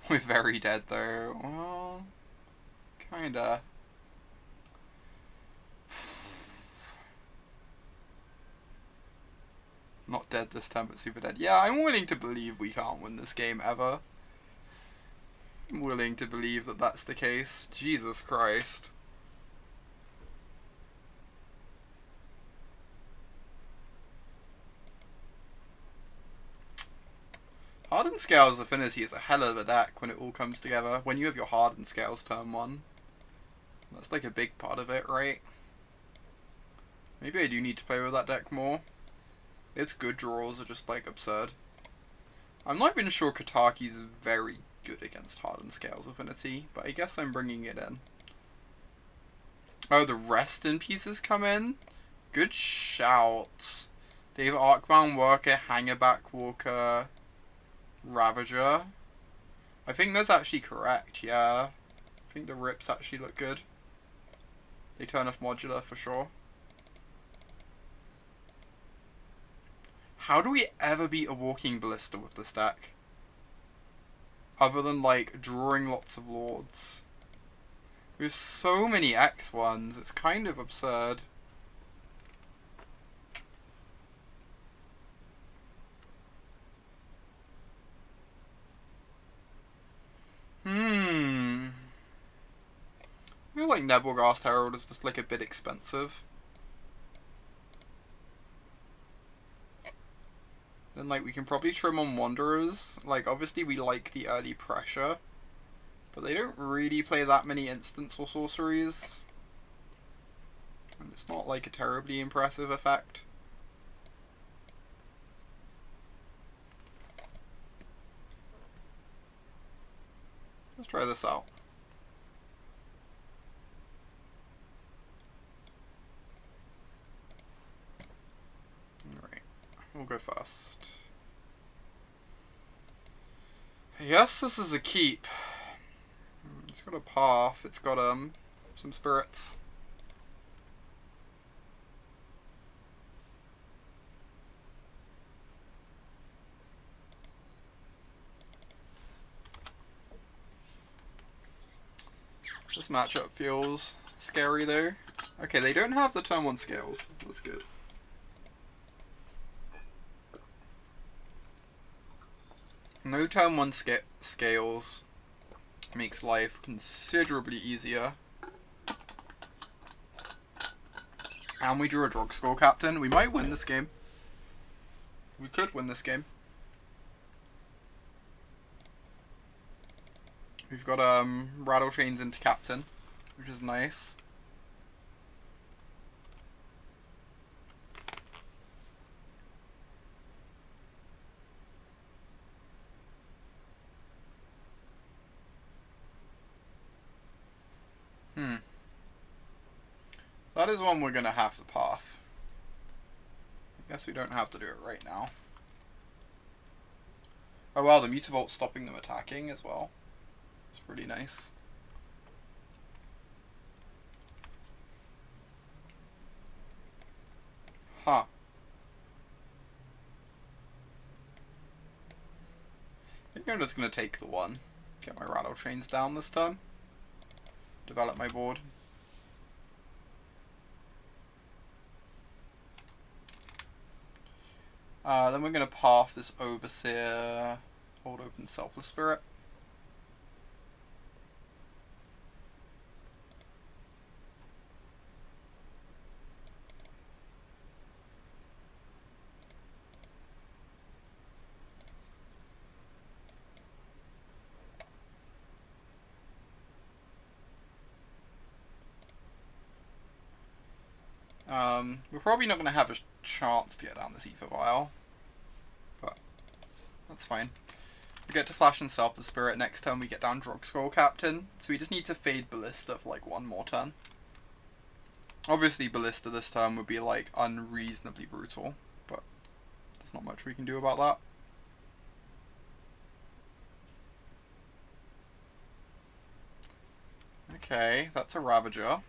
We're very dead, though. Well, kinda. Not dead this time, but super dead. Yeah, I'm willing to believe we can't win this game ever. I'm willing to believe that that's the case. Jesus Christ. Hardened Scales Affinity is a hell of a deck when it all comes together. When you have your Hardened Scales turn 1. That's like a big part of it, right? Maybe I do need to play with that deck more. Its good draws are just like absurd. I'm not even sure Kataki's very good against Hardened Scales Affinity, but I guess I'm bringing it in. Oh, the Rest in pieces come in? Good shout. They have Arcbound Worker, Hangerback Walker, Ravager. I think that's actually correct, yeah. I think the rips actually look good. They turn off Modular for sure. How do we ever beat a Walking Ballista with this deck? Other than, like, drawing lots of Lords. We have so many X1s, it's kind of absurd. I feel like Nebelgast Herald is just like a bit expensive. Then, like, we can probably trim on Wanderers. Like, obviously we like the early pressure, but they don't really play that many instants or sorceries. And it's not, like, a terribly impressive effect. Let's try this out. Alright, we'll go first. Yes, this is a keep. It's got a path, it's got some spirits. This matchup feels scary though. Okay, they don't have the turn 1 scales. That's good. No turn 1 scales makes life considerably easier. And we drew a Drogskol Captain. We might win this game. We could win this game. We've got Rattlechains into Captain, which is nice. That is one we're going to have to path. I guess we don't have to do it right now. Oh wow, the Mutavault's stopping them attacking as well. It's pretty nice. Huh. I think I'm just going to take the one. Get my Rattlechains down this turn. Develop my board. Then we're going to path this Overseer, hold open Selfless Spirit. We're probably not going to have a chance to get down this Aether Vial, but that's fine. We get to flash and Selfless Spirit. Next turn we get down Drogskol Captain, so we just need to fade Ballista for like one more turn. Obviously Ballista this turn would be like unreasonably brutal, but there's not much we can do about that. Okay, that's a Ravager.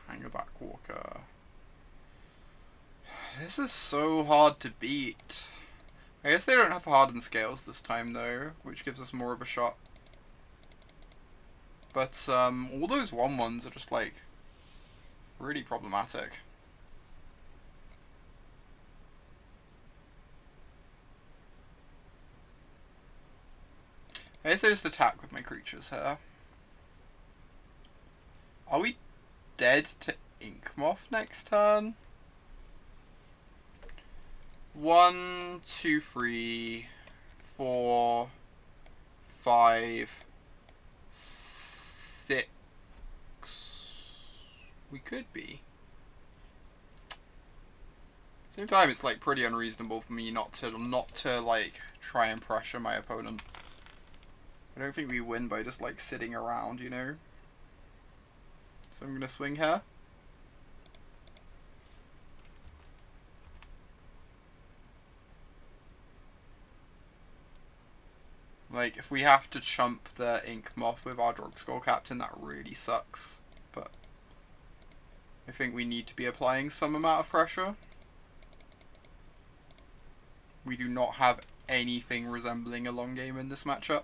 Hangerback Walker. This is so hard to beat. I guess they don't have Hardened scales this time though, which gives us more of a shot. But all those 1/1s are just like really problematic. I guess I just attack with my creatures here. Are we dead to Inkmoth next turn? 1, 2, 3, 4, 5, 6. We could be. Same time, it's like pretty unreasonable for me not to like try and pressure my opponent. I don't think we win by just like sitting around, you know. So I'm gonna swing here. Like, if we have to chump the Inkmoth with our Drogskol Captain, that really sucks. But I think we need to be applying some amount of pressure. We do not have anything resembling a long game in this matchup.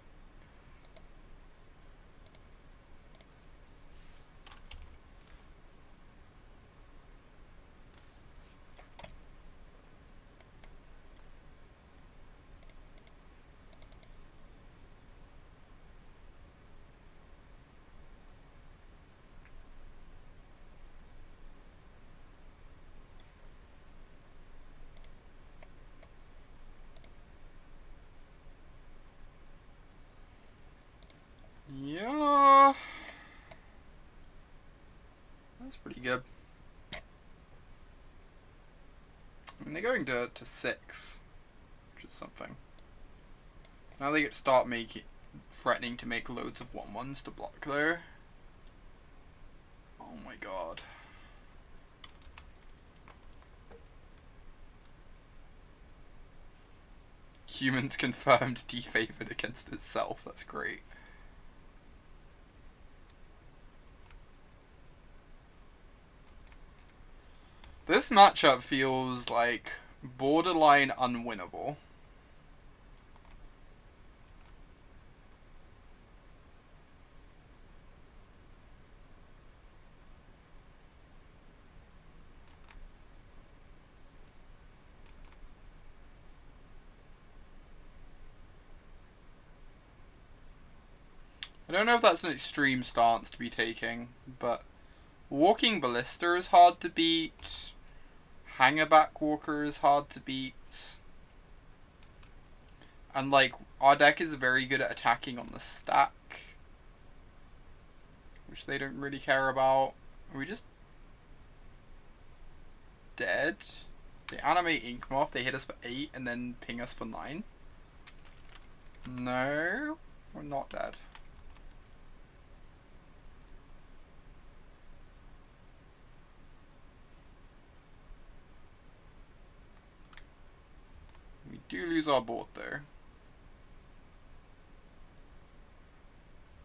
going to 6, which is something. Now they get to start threatening to make loads of 1/1s to block though. Oh my god. Humans confirmed defavored against itself, that's great. This matchup feels like borderline unwinnable. I don't know if that's an extreme stance to be taking, but Walking Ballista is hard to beat. Hangerback Walker is hard to beat. And like, our deck is very good at attacking on the stack, which they don't really care about. Are we just dead? They animate Inkmoth, they hit us for 8 and then ping us for 9. No, we're not dead. We do lose our board though.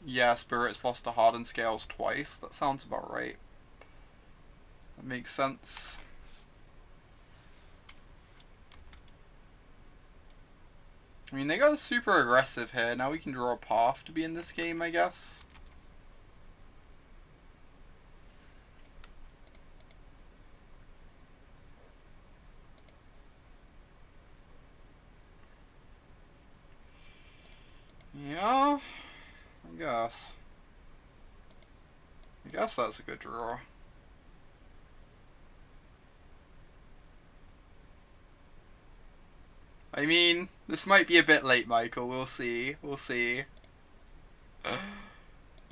Yeah, Spirit's lost to Hardened Scales twice. That sounds about right. That makes sense. I mean, they got super aggressive here. Now we can draw a path to be in this game, I guess. Yeah, I guess. I guess that's a good draw. I mean, this might be a bit late, Michael. We'll see. We'll see.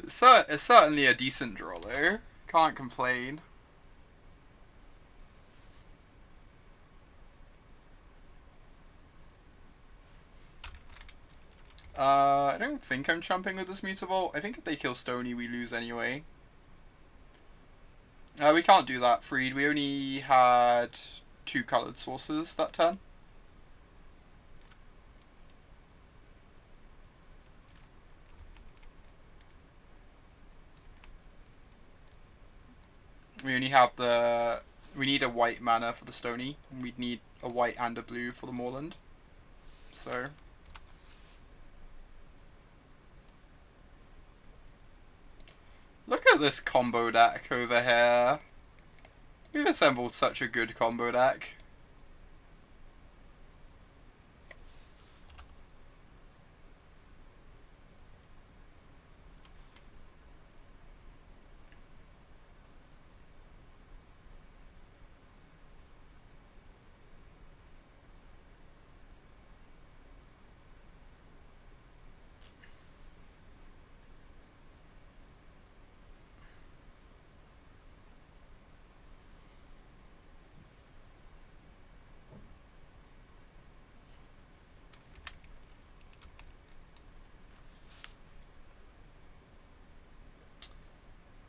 It's certainly a decent draw, though. Can't complain. I don't think I'm chumping with this Mutavault. I think if they kill Stony, we lose anyway. We can't do that, Freed. We only had 2 coloured sources that turn. We only have we need a white mana for the Stony, and we'd need a white and a blue for the Moorland. So... look at this combo deck over here. We've assembled such a good combo deck.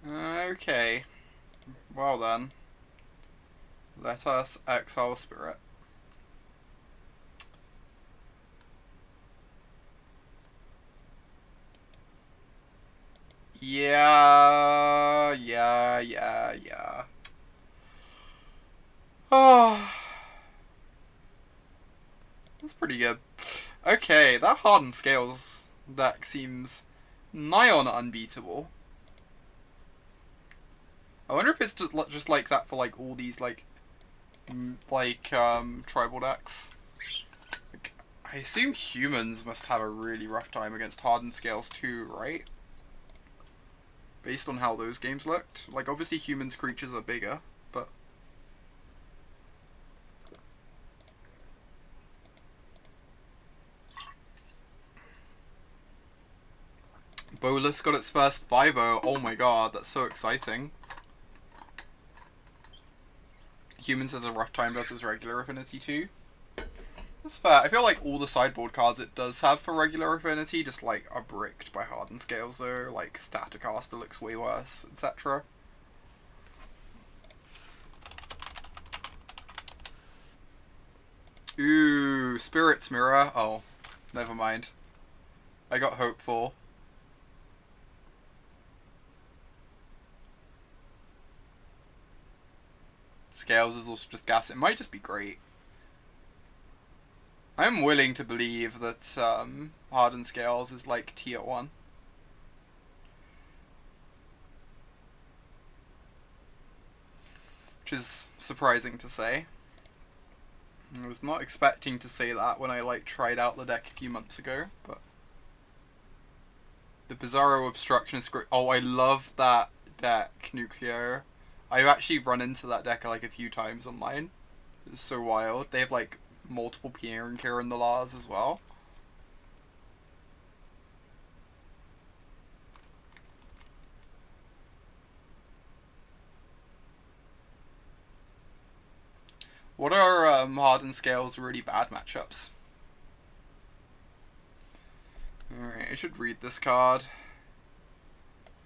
Okay, well then, let us exile Spirit. Yeah. Oh, that's pretty good. Okay, that Hardened Scales deck seems nigh on unbeatable. I wonder if it's just like that for like all these tribal decks. Like, I assume humans must have a really rough time against Hardened Scales too, right? Based on how those games looked. Like, obviously humans' creatures are bigger, but... Bolus got its first 5-0. Oh my god, that's so exciting. Humans has a rough time versus regular Affinity too. That's fair. I feel like all the sideboard cards it does have for regular Affinity just like are bricked by Hardened scales though, like Staticaster looks way worse, etc. Ooh, Spirit's Mirror. Oh, never mind. I got hopeful. Scales is also just gas. It might just be great. I'm willing to believe that Hardened Scales is like tier 1. Which is surprising to say. I was not expecting to say that when I like tried out the deck a few months ago, but the Bizarro Obstruction is great. Oh, I love that deck, Nucleo. I've actually run into that deck like a few times online. It's so wild. They have like multiple Pierre and Kieran the Lars as well. What are Hardened Scales really bad matchups? Alright, I should read this card.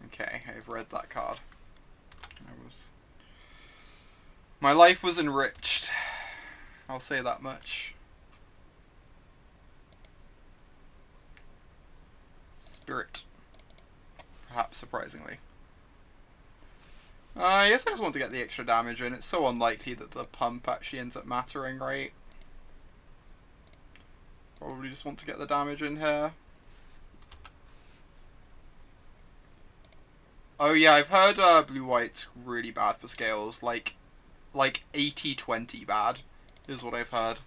Okay, I've read that card. My life was enriched. I'll say that much. Spirit. Perhaps surprisingly. I guess I just want to get the extra damage in. It's so unlikely that the pump actually ends up mattering, right? Probably just want to get the damage in here. Oh yeah, I've heard blue-white's really bad for scales. Like 80-20 bad is what I've heard.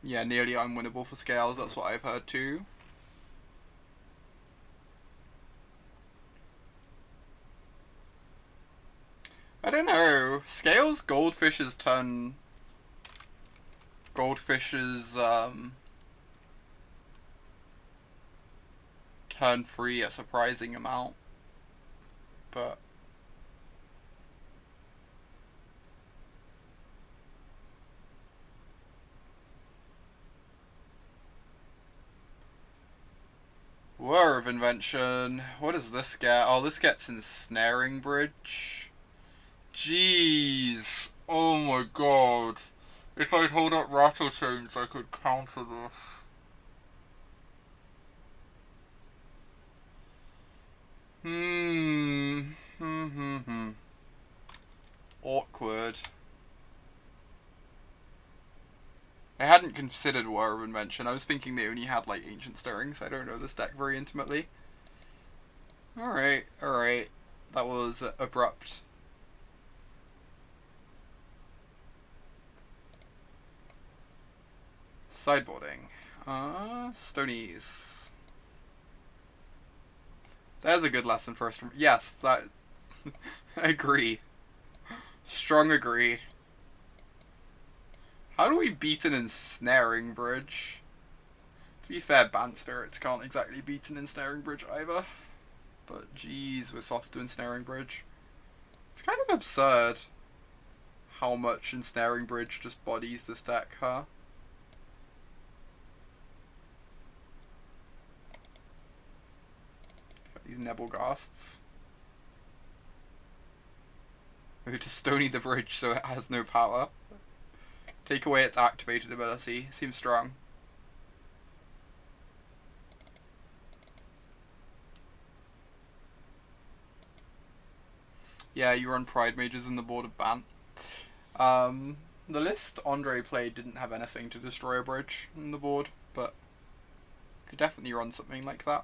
Yeah, nearly unwinnable for scales, that's what I've heard too. I don't know. Scales goldfishes turn turn free a surprising amount. But War of Invention. What does this get? Oh, this gets Ensnaring Bridge. Jeez. Oh my god. If I'd hold up Rattlechains, I could counter this. Awkward. I hadn't considered War of Invention. I was thinking they only had like Ancient Stirrings. I don't know this deck very intimately. Alright, alright. That was abrupt. Sideboarding. Stonies. There's a good lesson first. Yes, that... I agree. Strong agree. How do we beat an Ensnaring Bridge? To be fair, Bant Spirits can't exactly beat an Ensnaring Bridge either. But jeez, we're soft to Ensnaring Bridge. It's kind of absurd how much Ensnaring Bridge just bodies this deck, huh? Got these Nebelgasts. Maybe to Stony the Bridge so it has no power. Take away its activated ability. Seems strong. Yeah, you run Pride Mages in the board of Bant. The list Andre played didn't have anything to destroy a bridge in the board, but could definitely run something like that.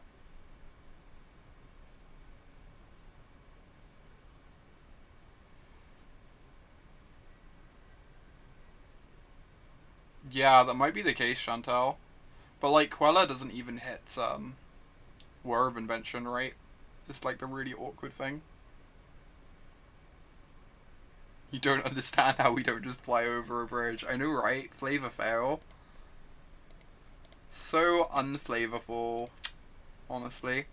Yeah, that might be the case, Chantal. But like, Queller doesn't even hit War of Invention, right? It's like the really awkward thing. You don't understand how we don't just fly over a bridge. I know, right? Flavor fail. So unflavorful, honestly.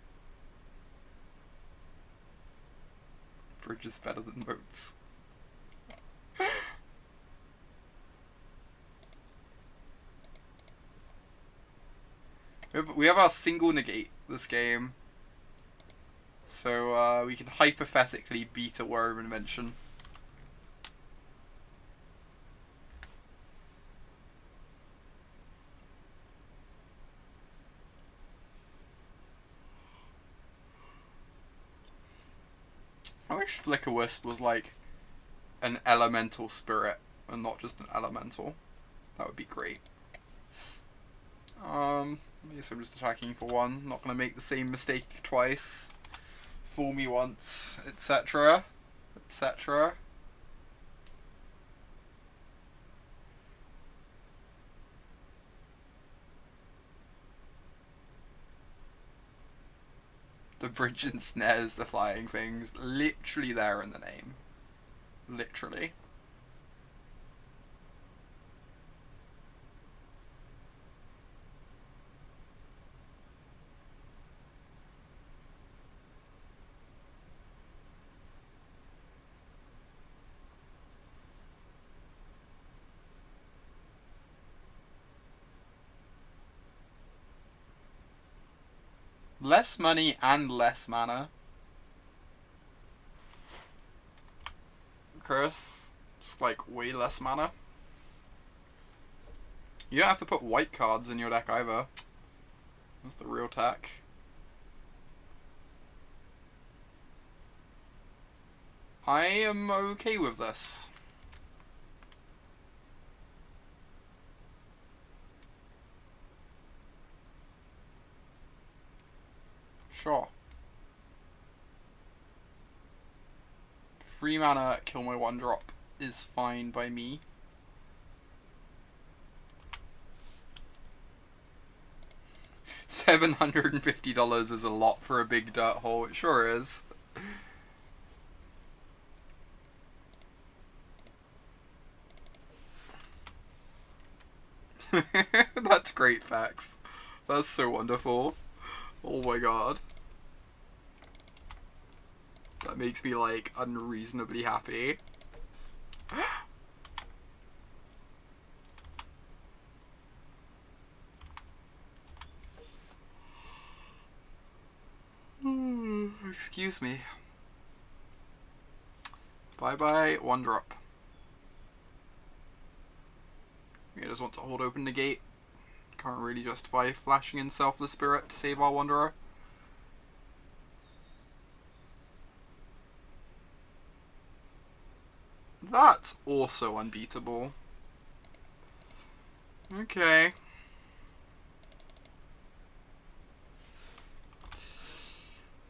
Bridge is better than moats. We have our single negate this game. So we can hypothetically beat a War of Invention. I wish Flicker Wisp was like an elemental spirit and not just an elemental. That would be great. I guess I'm just attacking for one. Not gonna make the same mistake twice. Fool me once, etc. etc. The bridge and snares the flying things. Literally there in the name. Literally. Less money and less mana. Chris, just like way less mana. You don't have to put white cards in your deck either. That's the real tech. I am okay with this. Sure. 3 mana, kill my 1-drop is fine by me. $750 is a lot for a big dirt hole. It sure is. That's great, Fax. That's so wonderful. Oh my god. That makes me, like, unreasonably happy. Excuse me. Bye-bye, 1-drop. We just want to hold open the gate. Can't really justify flashing in Selfless Spirit to save our Wanderer. That's also unbeatable. Okay.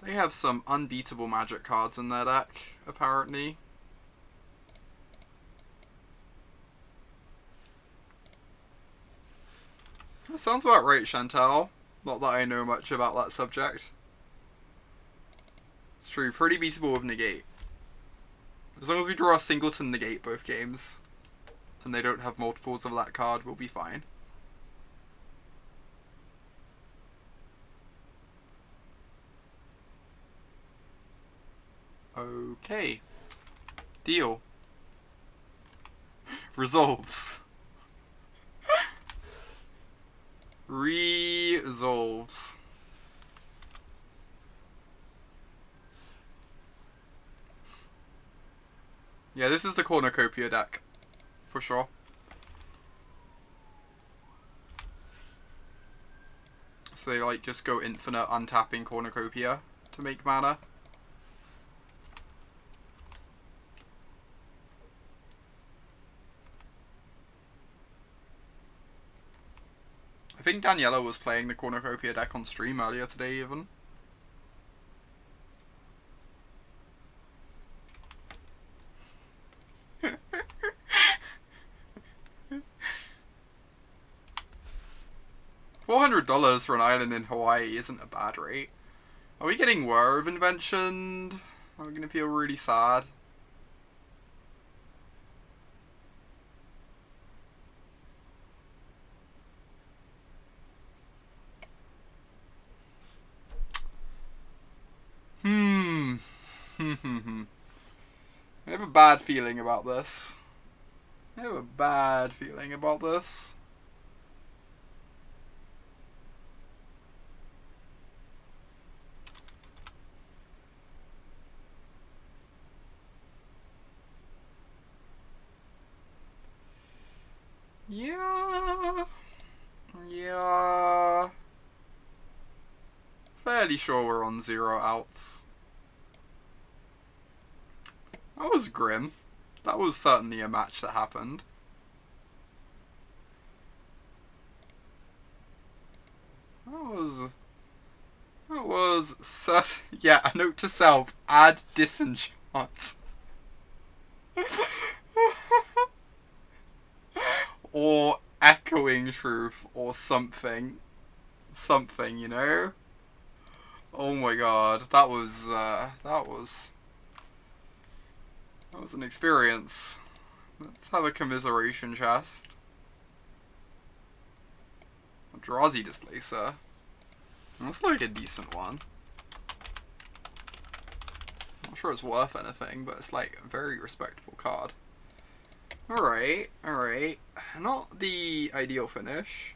They have some unbeatable magic cards in their deck, apparently. That sounds about right, Chantal. Not that I know much about that subject. It's true, pretty beatable with Negate. As long as we draw a singleton Negate both games, and they don't have multiples of that card, we'll be fine. Okay. Deal. Resolves. Resolves. Yeah, this is the Cornucopia deck. For sure. So they like just go infinite untapping Cornucopia to make mana. I think Daniela was playing the Cornucopia deck on stream earlier today even. $400 for an island in Hawaii isn't a bad rate. Are we getting War of Invention? Are we going to feel really sad? have a bad feeling about this. I have a bad feeling about this. Yeah. Fairly sure we're on 0 outs. That was grim. That was certainly a match that happened. That was yeah, a note to self, add disenchant. Or echoing truth or something. Something, you know? Oh my god, that was an experience. Let's have a commiseration chest. A Drazi Displacer. That's like a decent one. Not sure it's worth anything, but it's like a very respectable card. Alright, alright. Not the ideal finish.